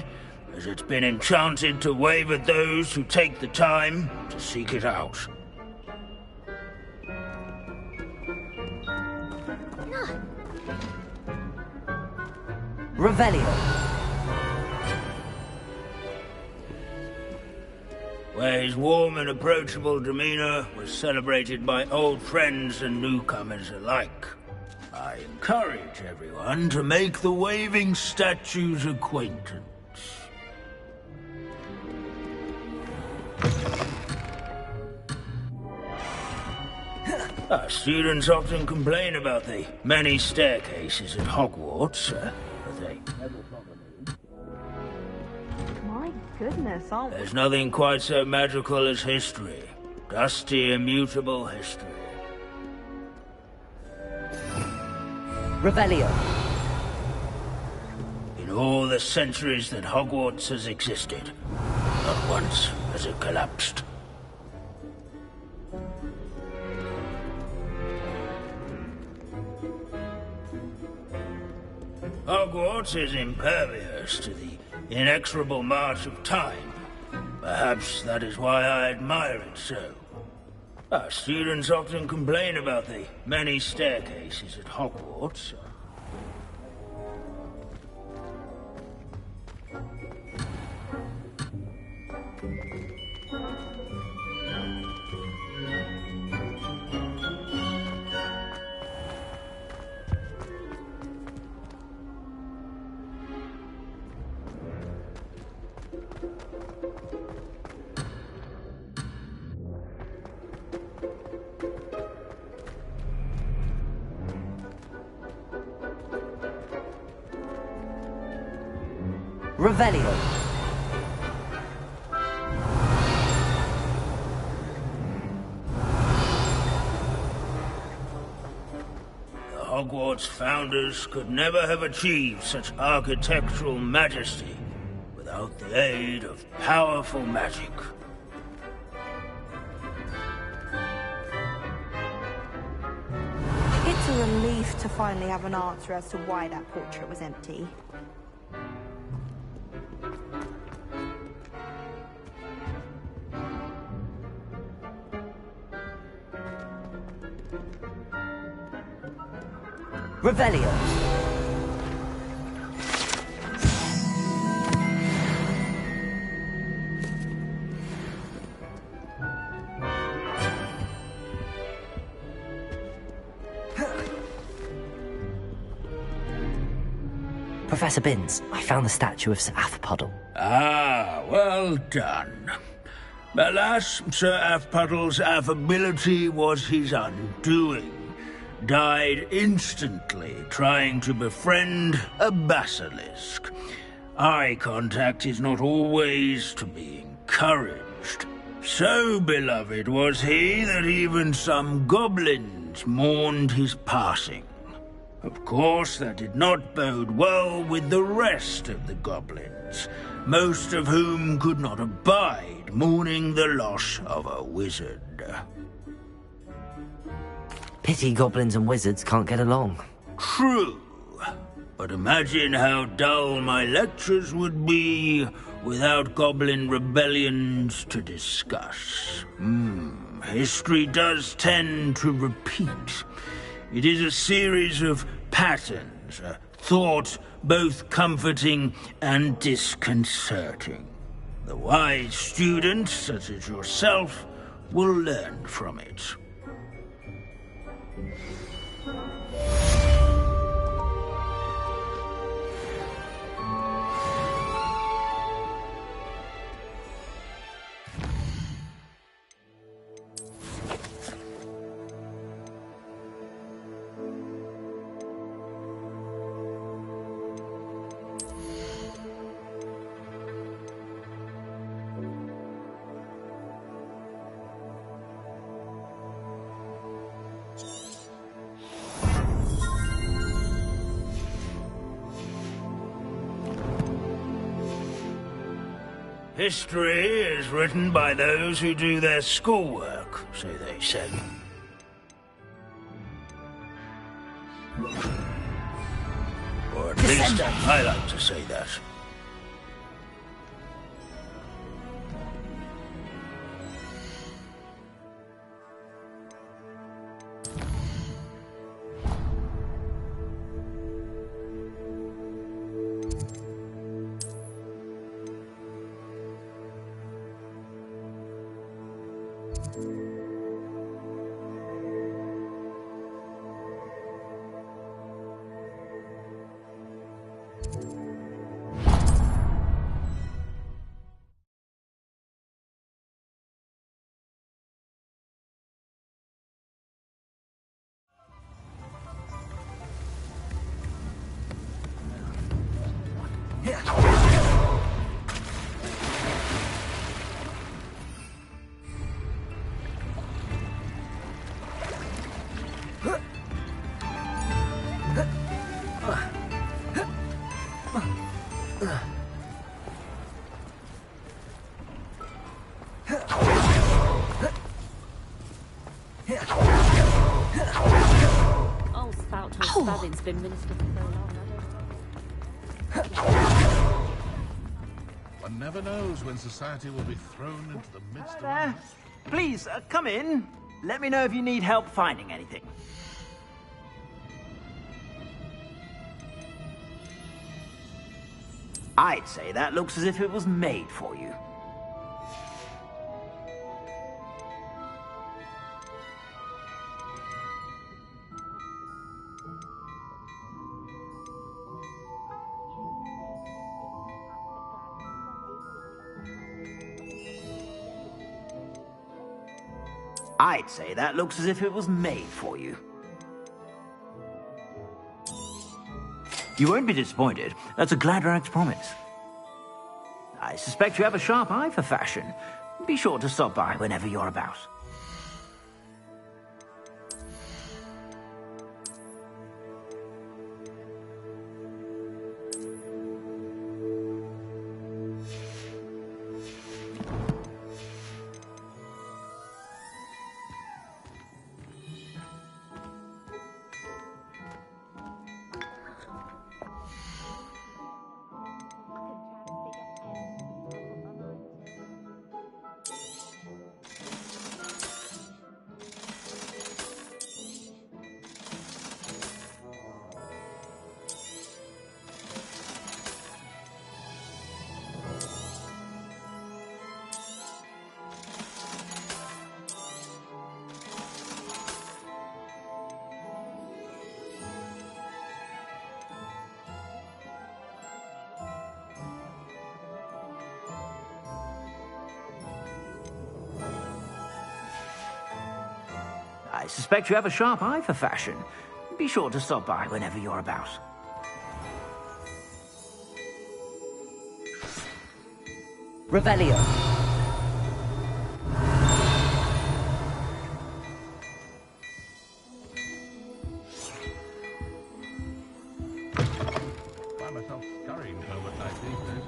as it's been enchanted to wave at those who take the time to seek it out. Revelio. Where his warm and approachable demeanor was celebrated by old friends and newcomers alike. I encourage everyone to make the waving statue's acquaintance. Our students often complain about the many staircases at Hogwarts, but they never bother me. My goodness, aren't we? There's nothing quite so magical as history. Dusty, immutable history. Revelio. In all the centuries that Hogwarts has existed, not once has it collapsed. Hogwarts is impervious to the inexorable march of time. Perhaps that is why I admire it so. Our students often complain about the many staircases at Hogwarts. Revelio. The Hogwarts founders could never have achieved such architectural majesty without the aid of powerful magic. It's a relief to finally have an answer as to why that portrait was empty. Revelio. Professor Binns, I found the statue of Sir Afpuddle. Ah, well done. Alas, Sir Afpuddle's affability was his undoing. Died instantly trying to befriend a basilisk. Eye contact is not always to be encouraged. So beloved was he that even some goblins mourned his passing. Of course, that did not bode well with the rest of the goblins, most of whom could not abide mourning the loss of a wizard. Pity goblins and wizards can't get along. True. But imagine how dull my lectures would be without goblin rebellions to discuss. History does tend to repeat. It is a series of patterns, a thought both comforting and disconcerting. The wise students, such as yourself, will learn from it. History is written by those who do their schoolwork, so they say. Or at least I like to say that. Spavin's been minister for so long. One never knows when society will be thrown into the midst of... There. Please, come in. Let me know if you need help finding anything. I'd say that looks as if it was made for you. I'd say that looks as if it was made for you. You won't be disappointed. That's a Gladrax promise. I suspect you have a sharp eye for fashion. Be sure to stop by whenever you're about. I suspect you have a sharp eye for fashion. Be sure to stop by whenever you're about. Revelio. Find myself scurrying home at night these days.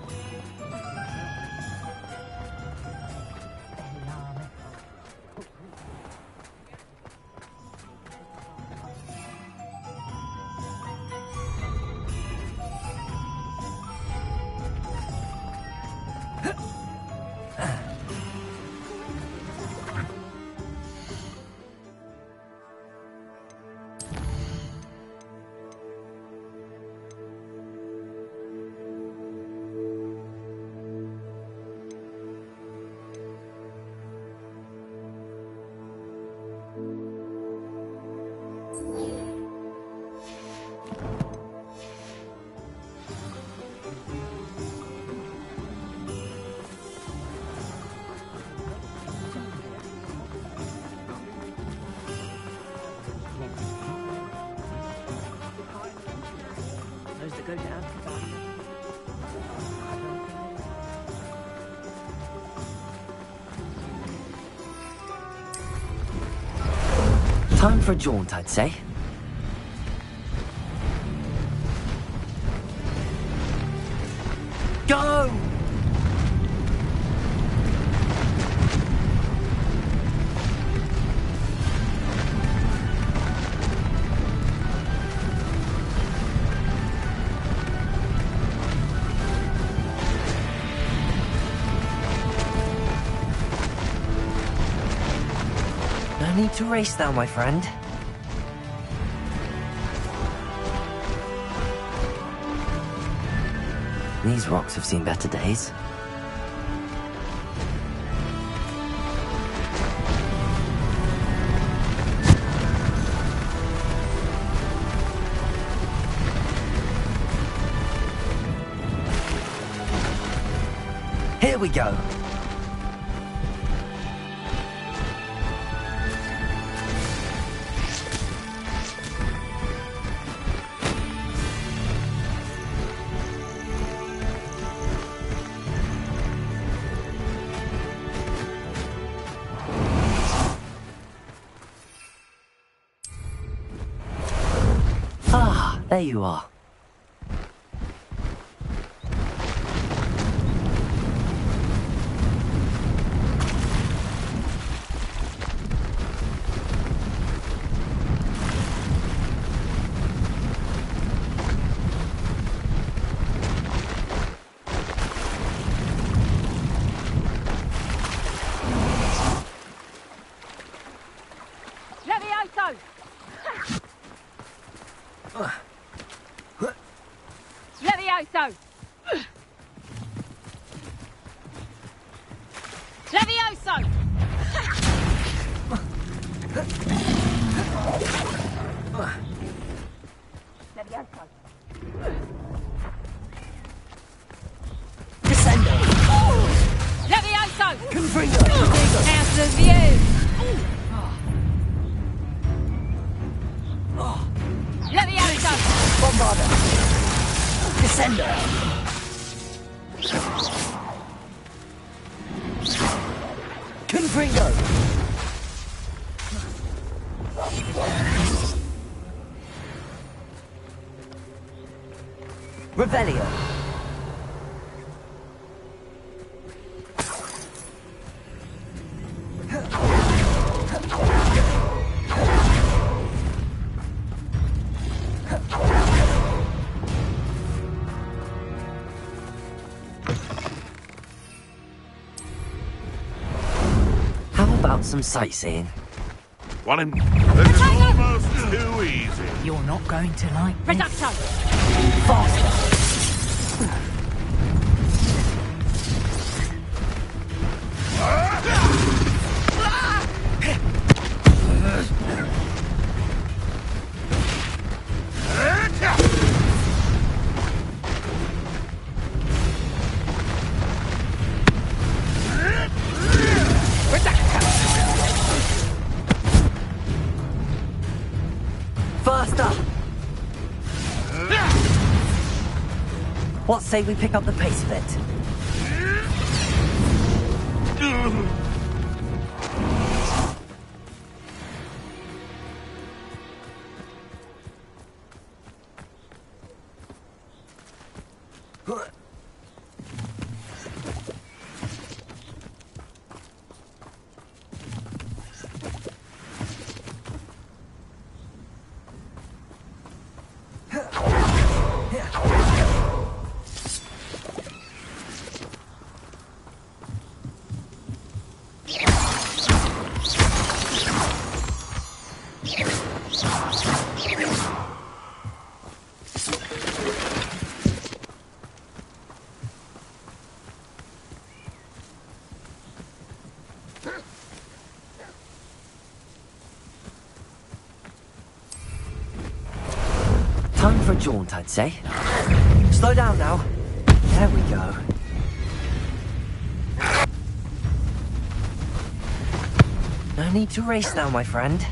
Those that go down. Time for a jaunt, I'd say. Go! No need to race now, my friend. These rocks have seen better days. Here we go. Ah, there you are. Levioso! Levioso! Levioso! Levioso! Descendo! Levioso! Confringo! Out of view! Levioso! Bombarda! Descendo! Gringo! Revelio! How about some sightseeing? This is almost too easy. You're not going to like this. Reducto! Faster! Faster! What say we pick up the pace a bit? Time for a jaunt, I'd say. Slow down now. There we go. No need to race now, my friend.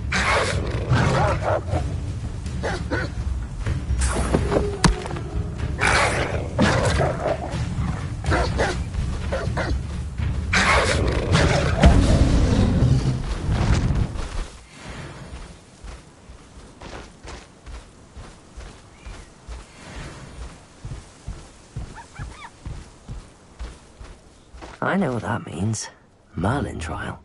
I know what that means. Merlin trial.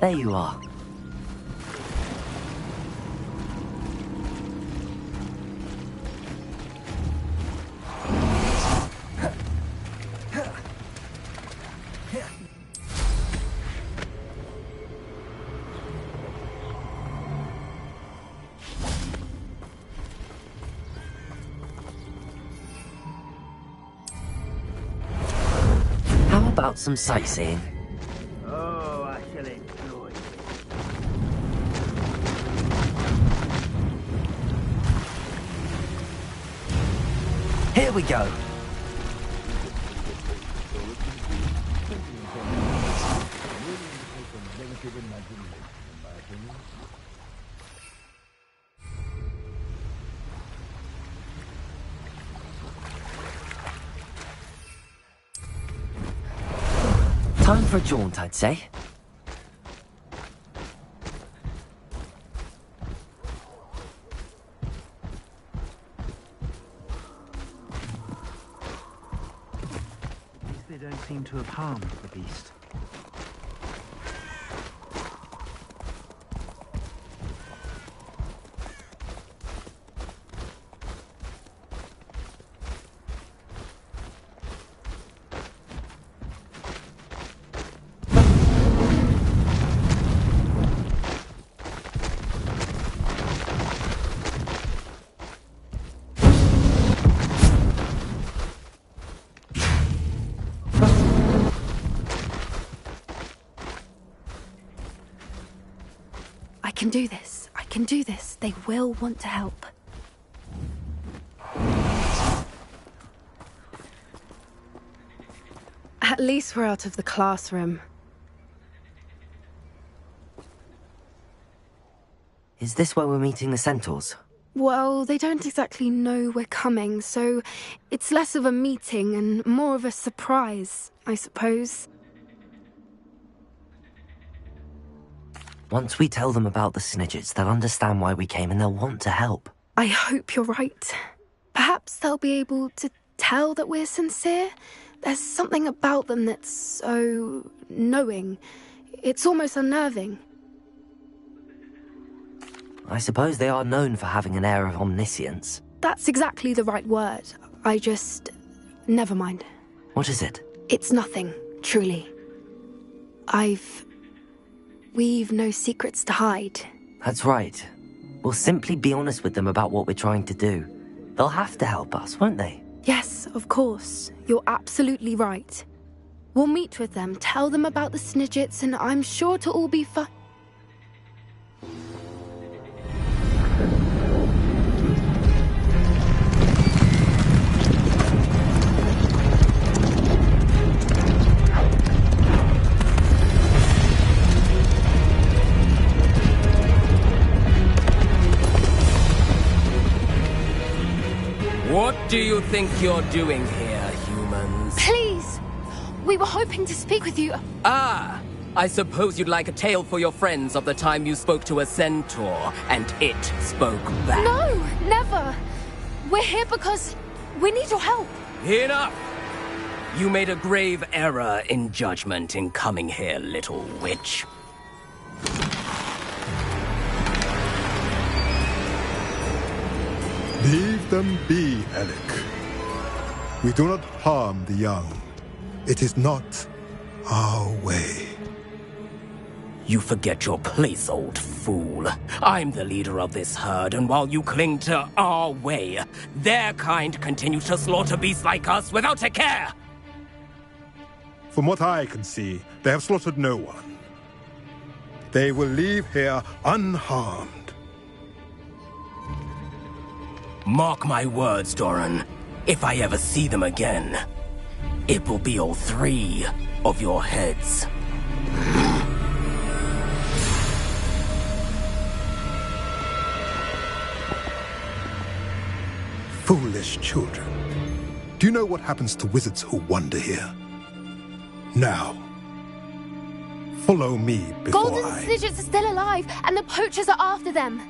There you are. How about some sightseeing? Oh, I shall enjoy it. Here we go. Time for a jaunt, I'd say. At least they don't seem to have harmed the beast. I can do this. I can do this. They will want to help. At least we're out of the classroom. Is this where we're meeting the centaurs? Well, they don't exactly know we're coming, so it's less of a meeting and more of a surprise, I suppose. Once we tell them about the Snidgets, they'll understand why we came and they'll want to help. I hope you're right. Perhaps they'll be able to tell that we're sincere. There's something about them that's so knowing. It's almost unnerving. I suppose they are known for having an air of omniscience. That's exactly the right word. Never mind. What is it? It's nothing, truly. We've no secrets to hide. That's right. We'll simply be honest with them about what we're trying to do. They'll have to help us, won't they? Yes, of course. You're absolutely right. We'll meet with them, tell them about the Snidgets, and I'm sure it'll all be fine. What do you think you're doing here, humans? Please! We were hoping to speak with you. Ah! I suppose you'd like a tale for your friends of the time you spoke to a centaur, and it spoke back. No! Never! We're here because we need your help. Enough! You made a grave error in judgment in coming here, little witch. Leave them be, Alec. We do not harm the young. It is not our way. You forget your place, old fool. I'm the leader of this herd, and while you cling to our way, their kind continue to slaughter beasts like us without a care! From what I can see, they have slaughtered no one. They will leave here unharmed. Mark my words, Doran. If I ever see them again, it will be all 3 of your heads. Foolish children. Do you know what happens to wizards who wander here? Now, follow me before Golden Snidgets are still alive, and the poachers are after them.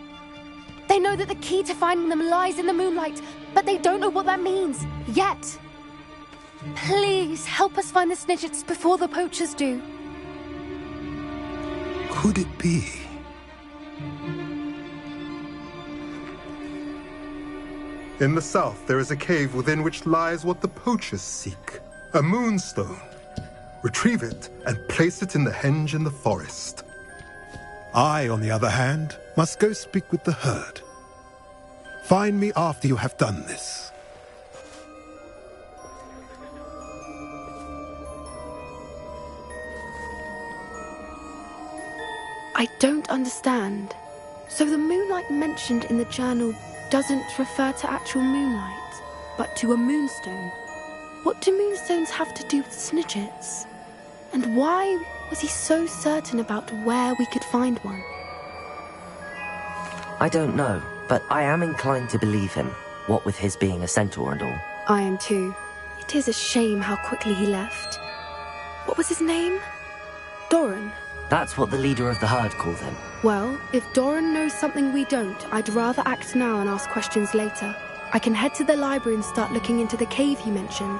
They know that the key to finding them lies in the moonlight, but they don't know what that means, yet. Please, help us find the Snidgets before the poachers do. could it be? In the south, there is a cave within which lies what the poachers seek. A moonstone. Retrieve it and place it in the henge in the forest. I, on the other hand, must go speak with the herd. Find me after you have done this. I don't understand. So the moonlight mentioned in the journal doesn't refer to actual moonlight, but to a moonstone. What do moonstones have to do with snidgets? And why was he so certain about where we could find one? I don't know, but I am inclined to believe him, what with his being a centaur and all. I am too. It is a shame how quickly he left. What was his name? Doran. That's what the leader of the herd called him. Well, if Doran knows something we don't, I'd rather act now and ask questions later. I can head to the library and start looking into the cave you mentioned.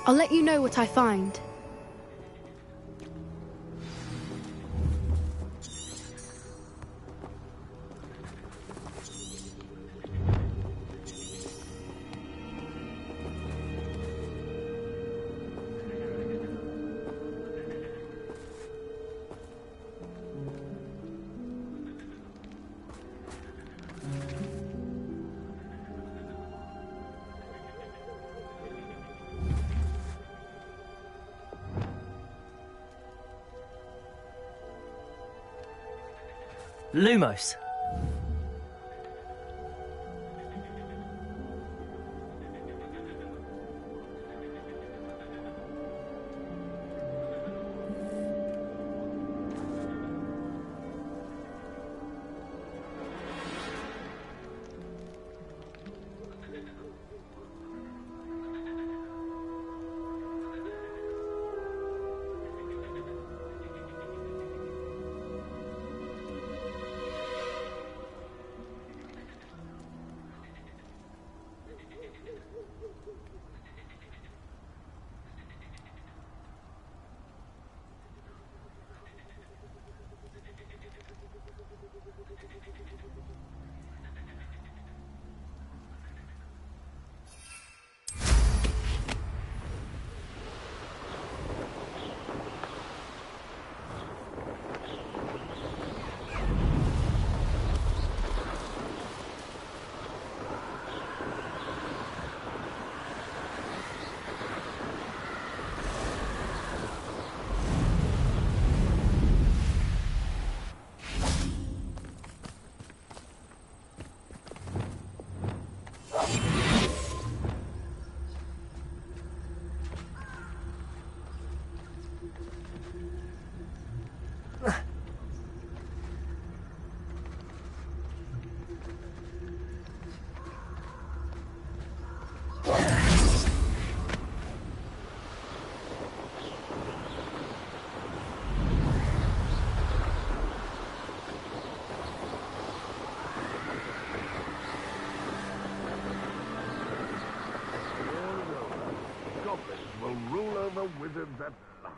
I'll let you know what I find. Lumos. Wizards at last.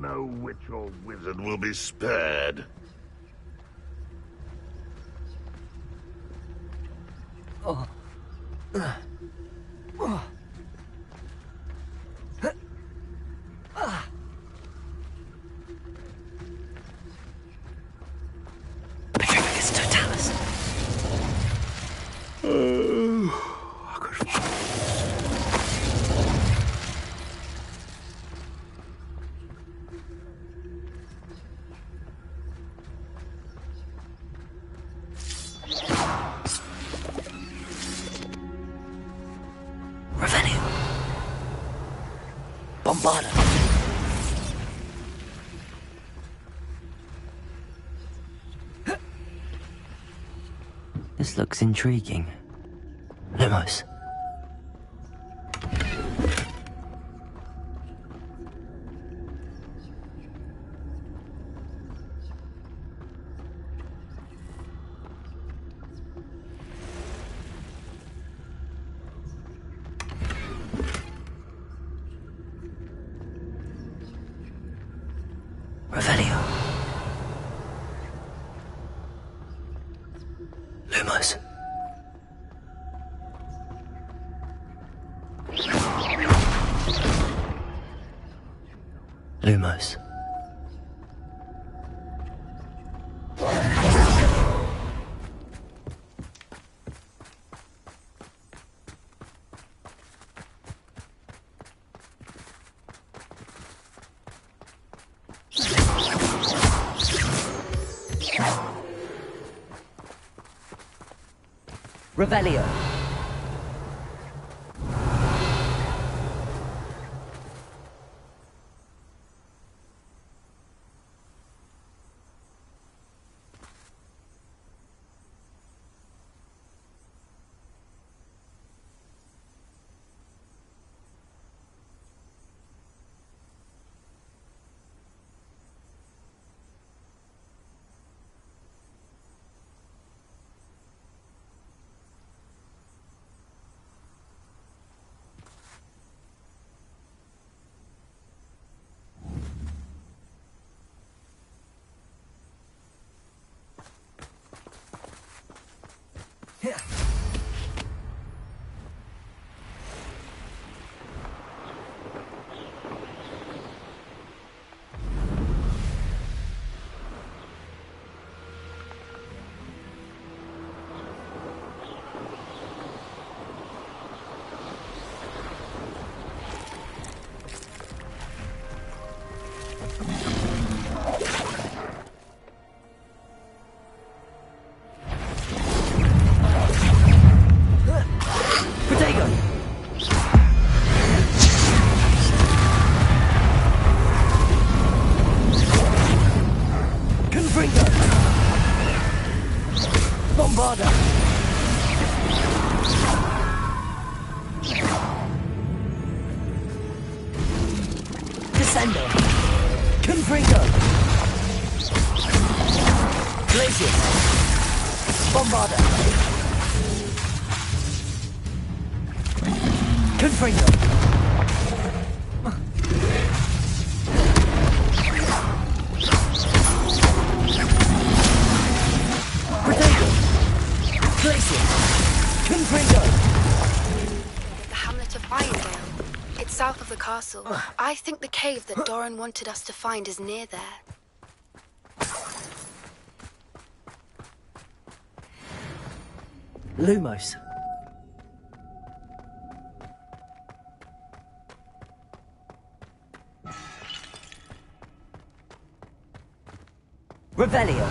No witch or wizard will be spared. This looks intriguing. Lumos. Revelio. Lumos. Lumos. Revelio. Bombarda! Descendo! Confringo! Glacier! Bombarda! Confringo! The hamlet of Irondale. It's south of the castle. I think the cave that Doran wanted us to find is near there. Lumos. Revelio.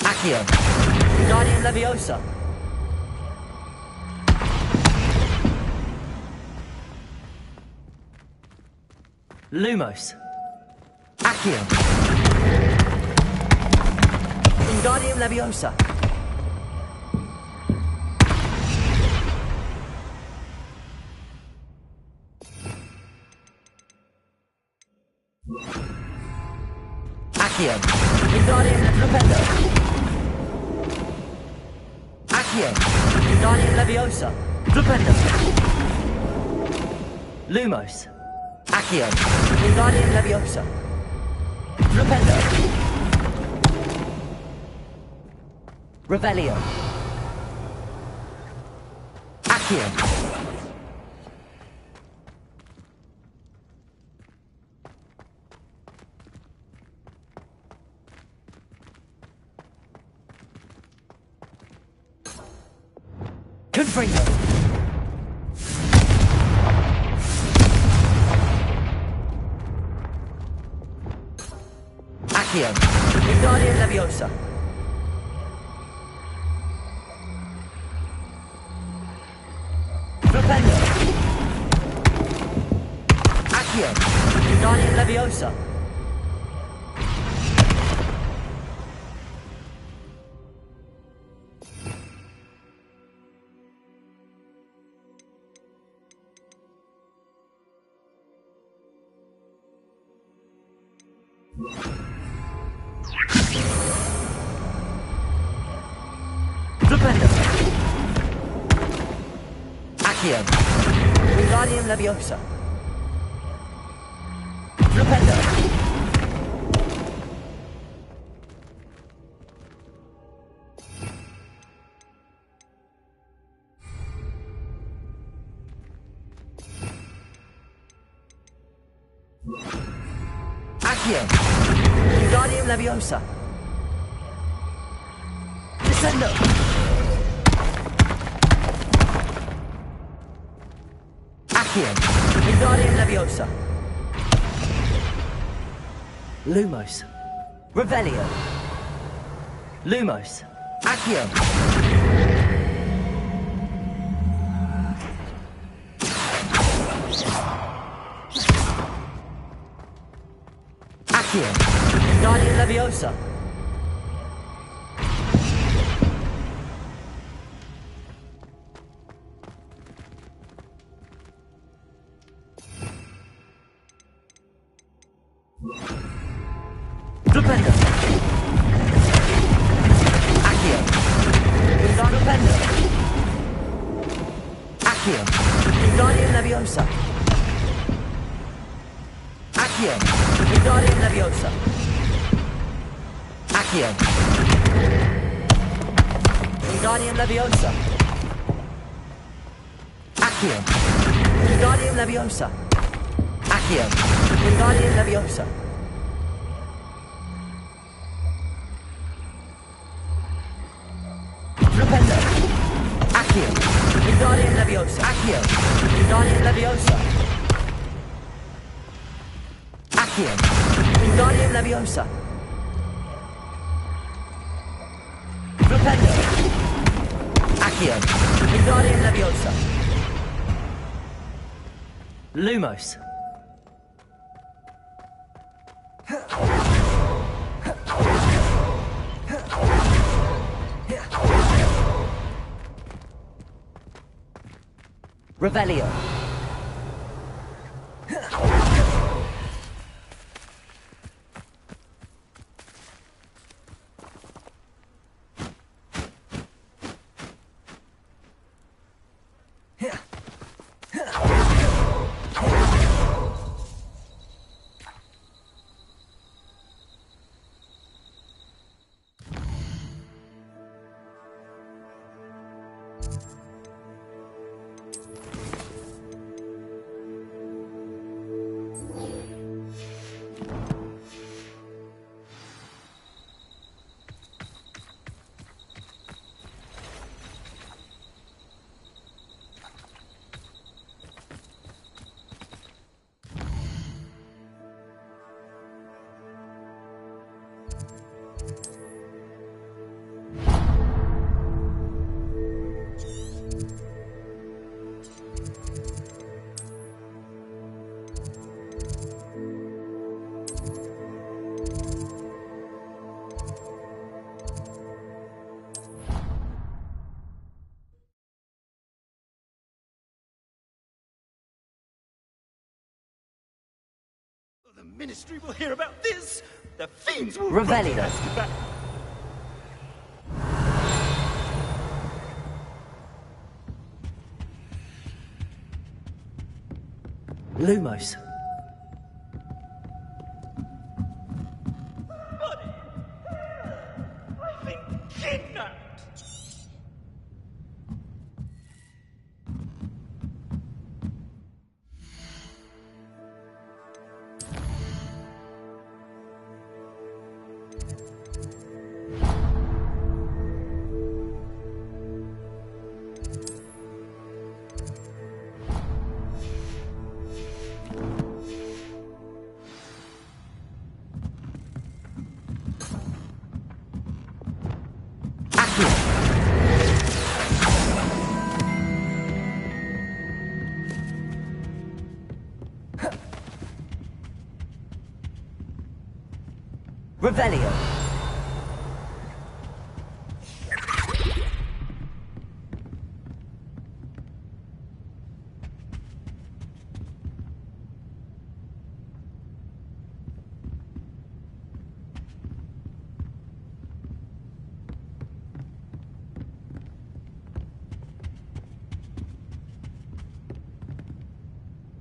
Accio. Guardian Leviosa. Lumos. Accio. Guardian Leviosa. Accio. Guardian Leviosa. Accio. Guardian Leviosa. Flipendo. Lumos. Accio. Guardian Leviosa. Flipendo. Revelio. Accio. Confringo. Accio. Guardian Leviosa. Flipendo. Accio. Guardian Leviosa. Flipendo. Accio. Wingardium Leviosa. Flipendo. Accio. Wingardium Leviosa. Descendo. Accio. Wingardium Leviosa. Lumos. Revelio. Lumos. Accio. Accio. Wingardium Leviosa. Flipendo. Accio. Wingardium Accio. Wingardium Leviosa. Accio. Wingardium Leviosa. Accio. Wingardium Leviosa. Accio. Wingardium Leviosa. Accio. Wingardium Leviosa. Flipendo. Accio. Wingardium Leviosa. Accio. Wingardium Leviosa. Accio. Wingardium Leviosa. Flipendo. Accio. Wingardium Leviosa. Lumos. Revelio. The Ministry will hear about this. The fiends will Revelio. broadcast about... Lumos. I've been kidnapped. Revelio.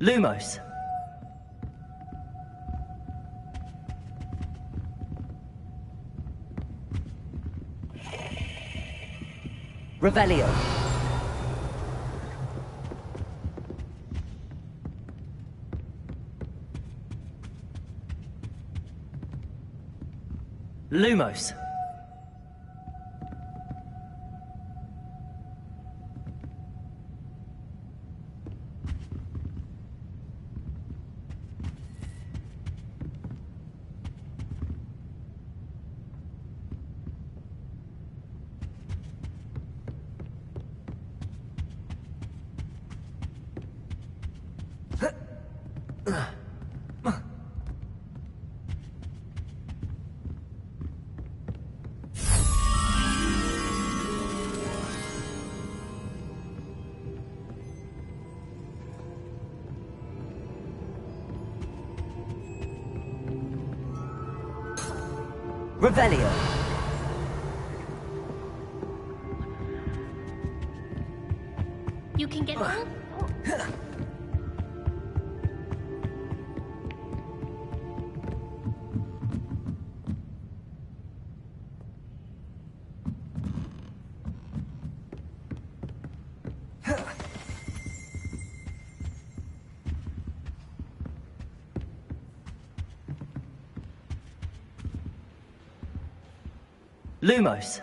Lumos. Revelio. Lumos. Revelio. You can get all. Lumos.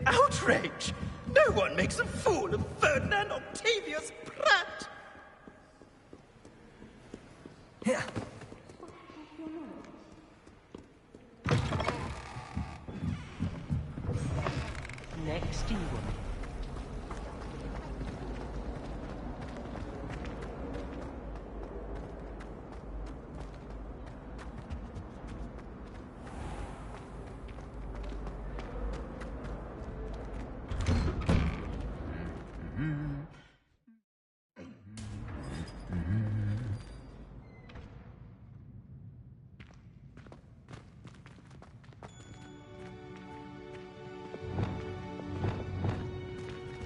Outrage! No one makes a fool of Ferdinand Octavius Pratt! Here. Next you will.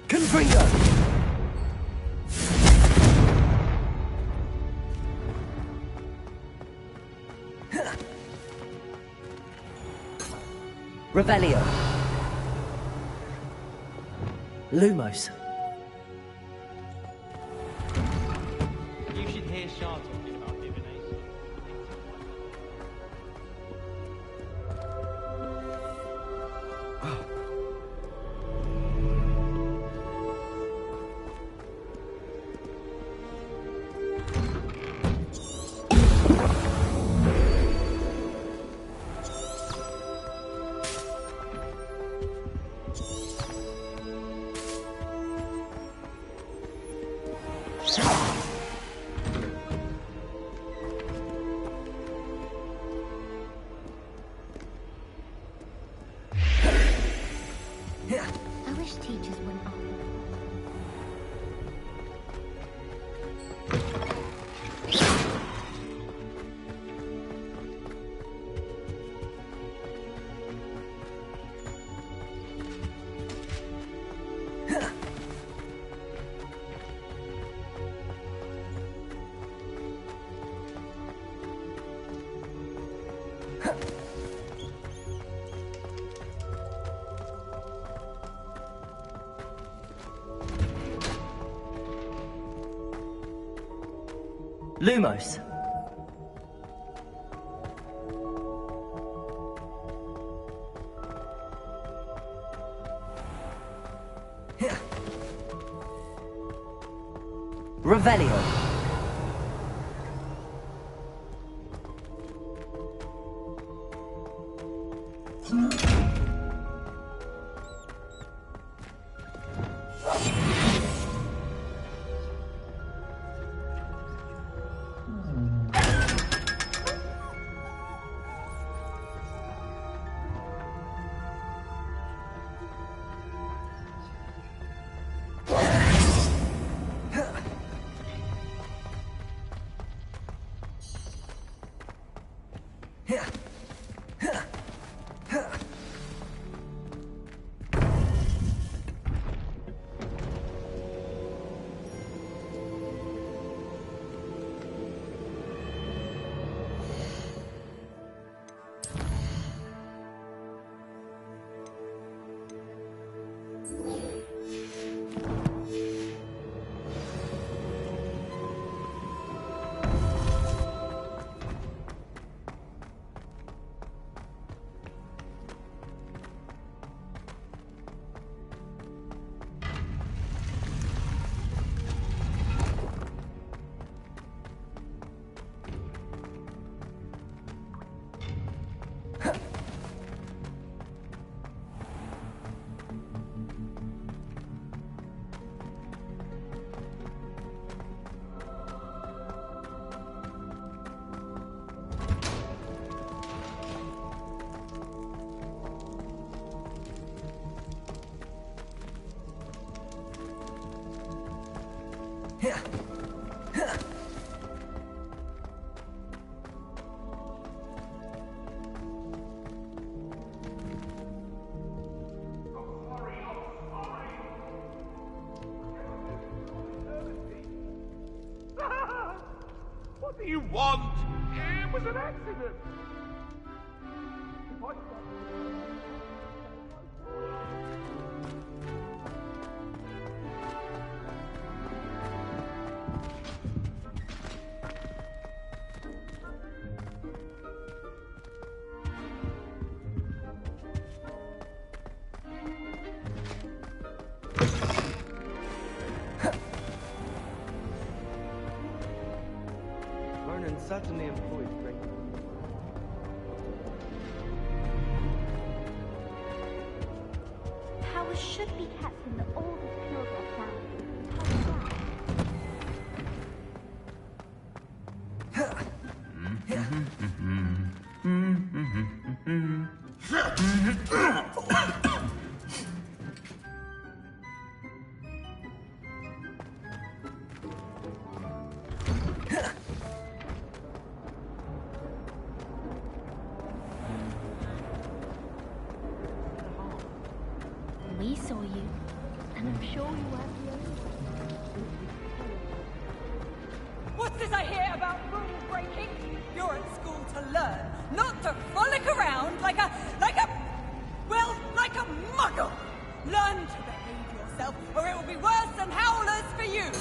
Confringo! Revelio. Lumos. You should hear Shah talking about divination. I wish teachers wouldn't offer. Lumos. Revelio. What do you want? It was an accident. Ronan certainly employs great. Powers should be kept in the oldest Pureblood family. We saw you, and I'm sure you weren't the only one. What's this I hear about rule breaking? You're at school to learn, not to frolic around like a muggle. Learn to behave yourself, or it will be worse than howlers for you.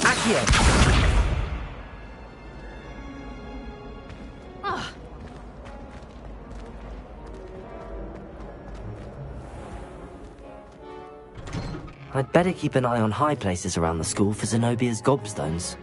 Accio. I'd better keep an eye on high places around the school for Zenobia's gobstones.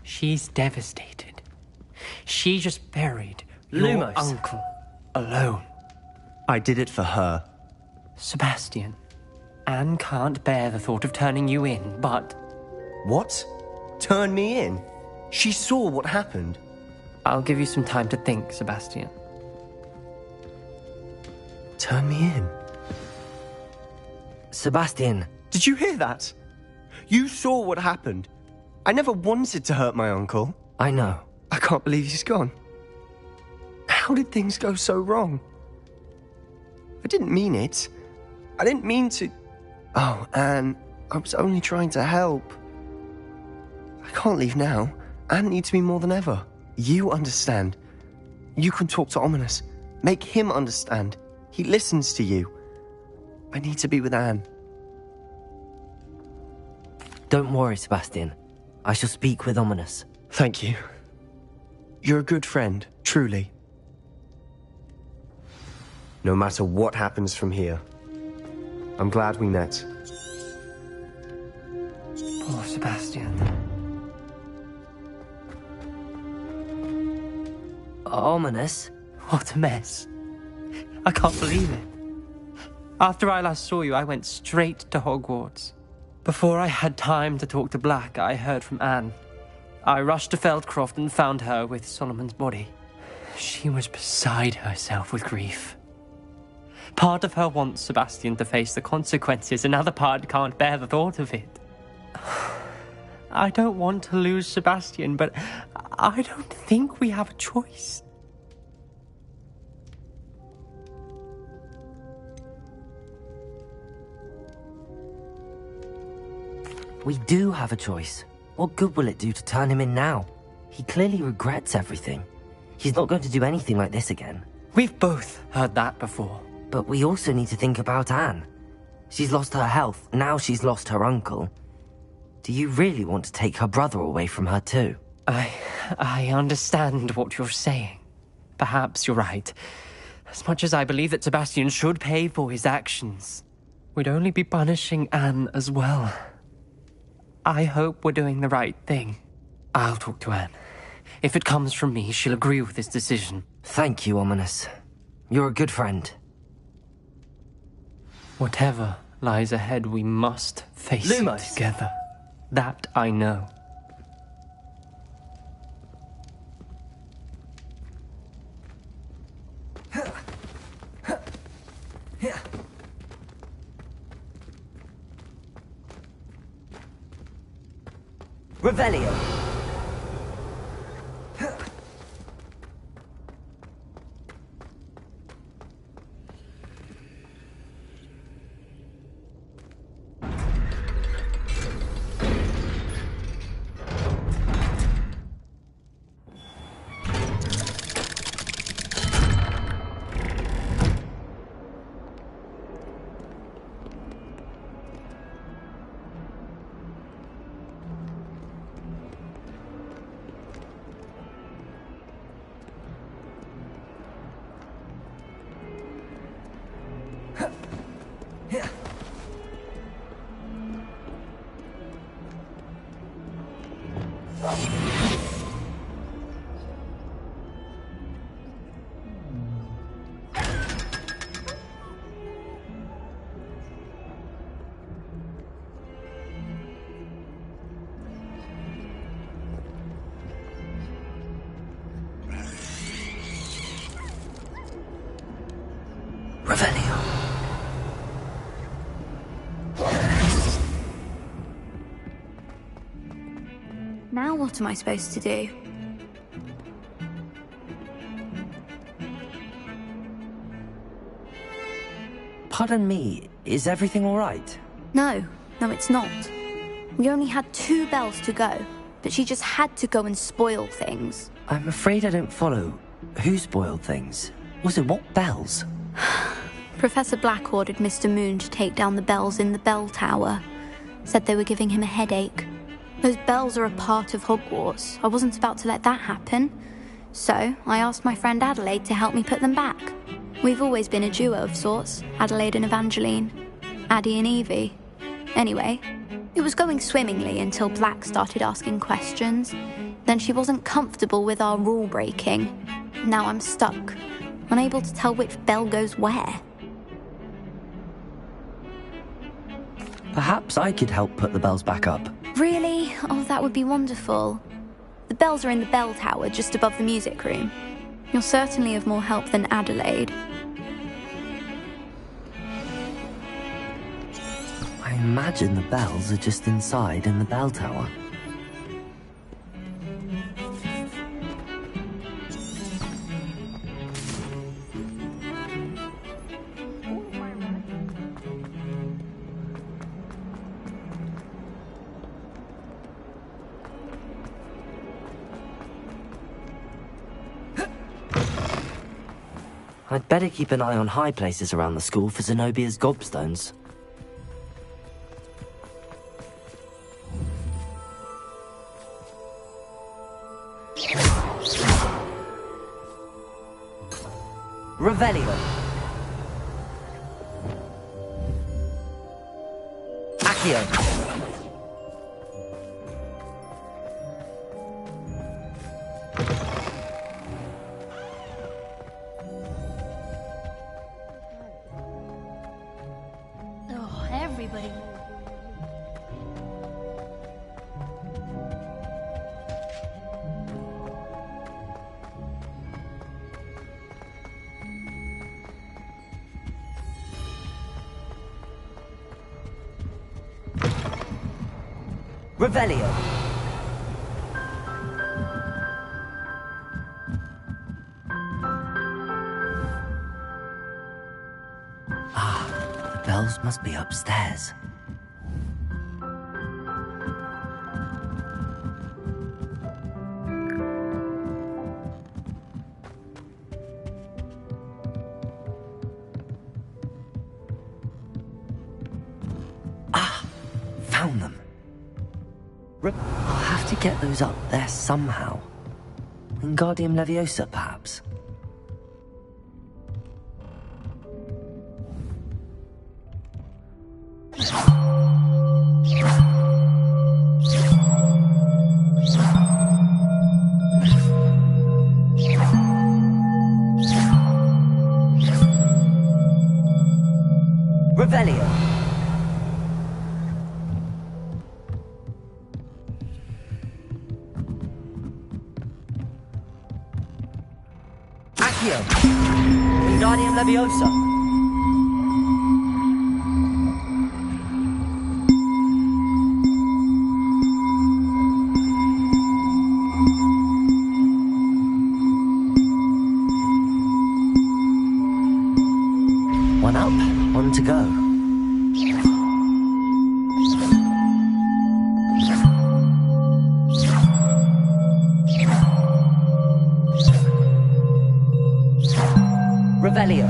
She's devastated. She just buried your Lumos. uncle alone. I did it for her. Sebastian, Anne can't bear the thought of turning you in, but... What? Turn me in? She saw what happened. I'll give you some time to think, Sebastian. Turn me in. Sebastian. Did you hear that? You saw what happened. I never wanted to hurt my uncle. I know. I can't believe he's gone. How did things go so wrong? I didn't mean it. I didn't mean to... Oh, Anne, I was only trying to help. I can't leave now. Anne needs me more than ever. You understand. You can talk to Ominous. Make him understand. He listens to you. I need to be with Anne. Don't worry, Sebastian. I shall speak with Ominous. Thank you. You're a good friend, truly. No matter what happens from here, I'm glad we met. Poor Sebastian. Ominous? What a mess. I can't believe it. After I last saw you, I went straight to Hogwarts. Before I had time to talk to Black, I heard from Anne. I rushed to Feldcroft and found her with Solomon's body. She was beside herself with grief. Part of her wants Sebastian to face the consequences, another part can't bear the thought of it. I don't want to lose Sebastian, but I don't think we have a choice. We do have a choice. What good will it do to turn him in now? He clearly regrets everything. He's not going to do anything like this again. We've both heard that before. But we also need to think about Anne. She's lost her health, now she's lost her uncle. Do you really want to take her brother away from her too? I understand what you're saying. Perhaps you're right. As much as I believe that Sebastian should pay for his actions, we'd only be punishing Anne as well. I hope we're doing the right thing. I'll talk to Anne. If it comes from me, she'll agree with this decision. Thank you, Ominous. You're a good friend. Whatever lies ahead, we must face it together. That I know. Revelio. Now what am I supposed to do? Pardon me, is everything all right? No, it's not. We only had 2 bells to go, but she just had to go and spoil things. I'm afraid I don't follow. Who spoiled things? Also, what bells? Professor Black ordered Mr. Moon to take down the bells in the bell tower. Said they were giving him a headache. Those bells are a part of Hogwarts. I wasn't about to let that happen. So, I asked my friend Adelaide to help me put them back. We've always been a duo of sorts, Adelaide and Evangeline. Addie and Evie. Anyway, it was going swimmingly until Black started asking questions. Then she wasn't comfortable with our rule breaking. Now I'm stuck, unable to tell which bell goes where. Perhaps I could help put the bells back up. Really? Oh, that would be wonderful. The bells are in the bell tower just above the music room. You're certainly of more help than Adelaide. I imagine the bells are just inside in the bell tower. I'd better keep an eye on high places around the school for Zenobia's gobstones. Revelio. Accio. Oh, everybody. Revelio. The bells must be upstairs. Found them. I'll have to get those up there somehow. Wingardium Leviosa, perhaps? Revelio. Accio. Wingardium Leviosa. One up, one to go. Revelio.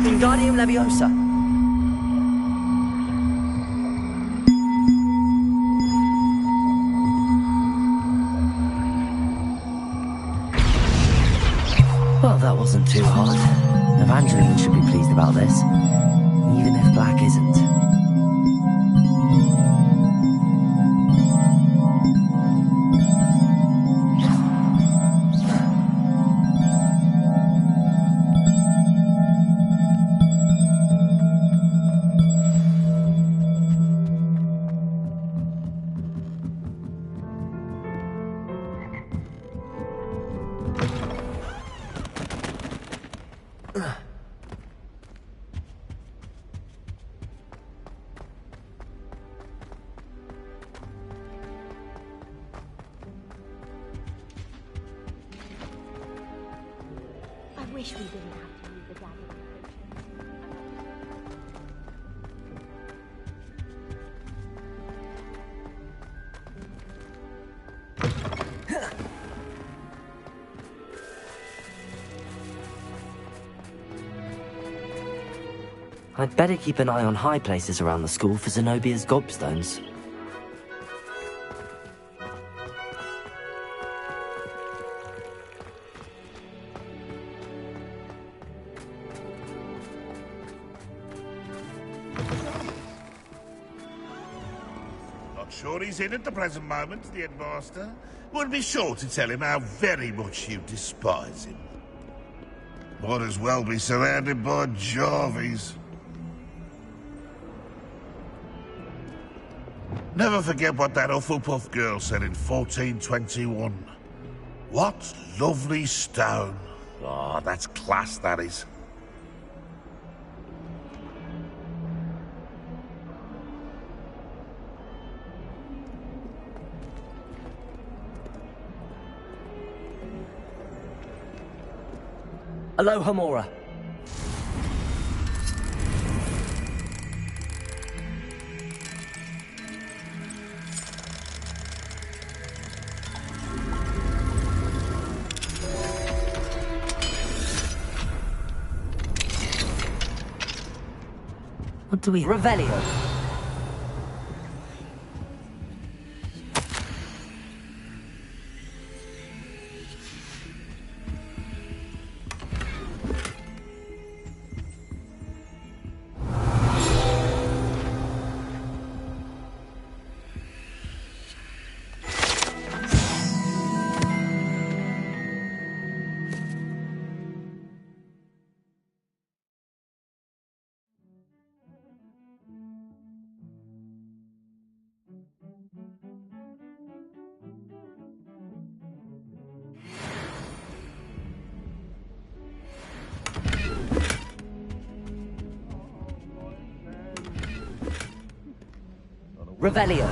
Wingardium Leviosa. Well, that wasn't too hard. Evangeline should be pleased about this, even if Black isn't. I wish we didn't have to use the dagger. I'd better keep an eye on high places around the school for Zenobia's gobstones. Not sure he's in at the present moment, the headmaster. Would be sure to tell him how very much you despise him. Might as well be surrounded by Jarvies. Never forget what that Hufflepuff girl said in 1421. What lovely stone. Ah, that's class, that is. Aloha, Mora. What do we... Revelio. Revelio.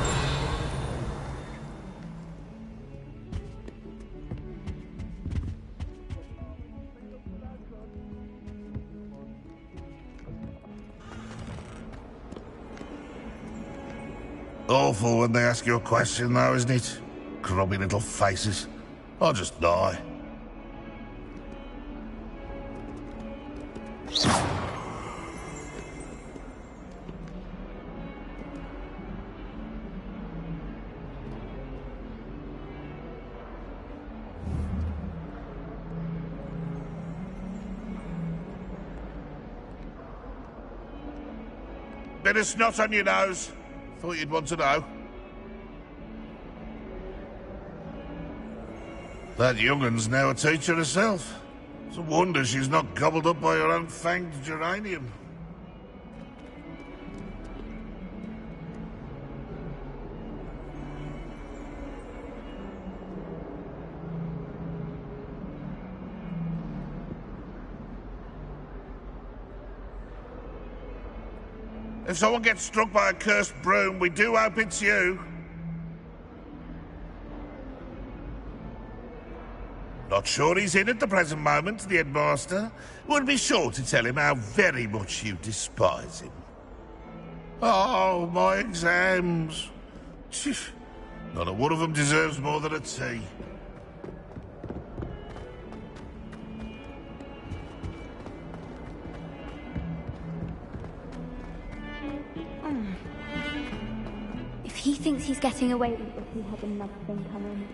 Awful when they ask you a question, though, isn't it? Grubby little faces. I'll just die. Bit of snot on your nose. Thought you'd want to know. That young'un's now a teacher herself. It's a wonder she's not gobbled up by her own fanged geranium. If someone gets struck by a cursed broom, we do hope it's you. Not sure he's in at the present moment, the headmaster. Would be sure to tell him how very much you despise him. Oh, my exams. Not a one of them deserves more than a tea. If he thinks he's getting away with it, he has another thing coming.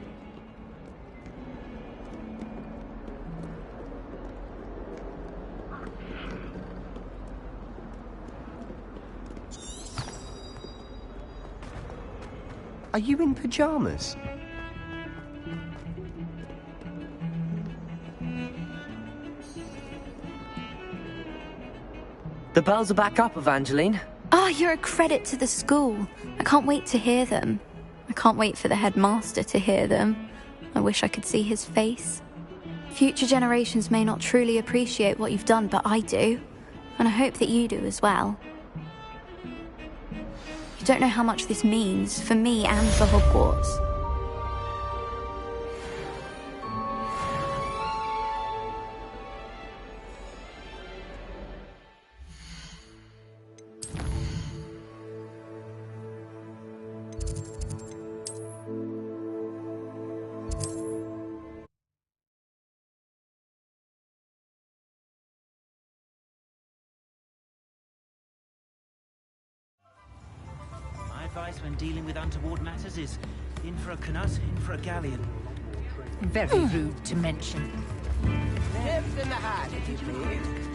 Are you in pajamas? The bells are back up, Evangeline. Ah, you're a credit to the school. I can't wait to hear them. I can't wait for the headmaster to hear them. I wish I could see his face. Future generations may not truly appreciate what you've done, but I do. And I hope that you do as well. You don't know how much this means for me and for Hogwarts. Advice when dealing with untoward matters is in for a canut, in for a galleon. Very rude to mention. Nibs in the hat, if you please.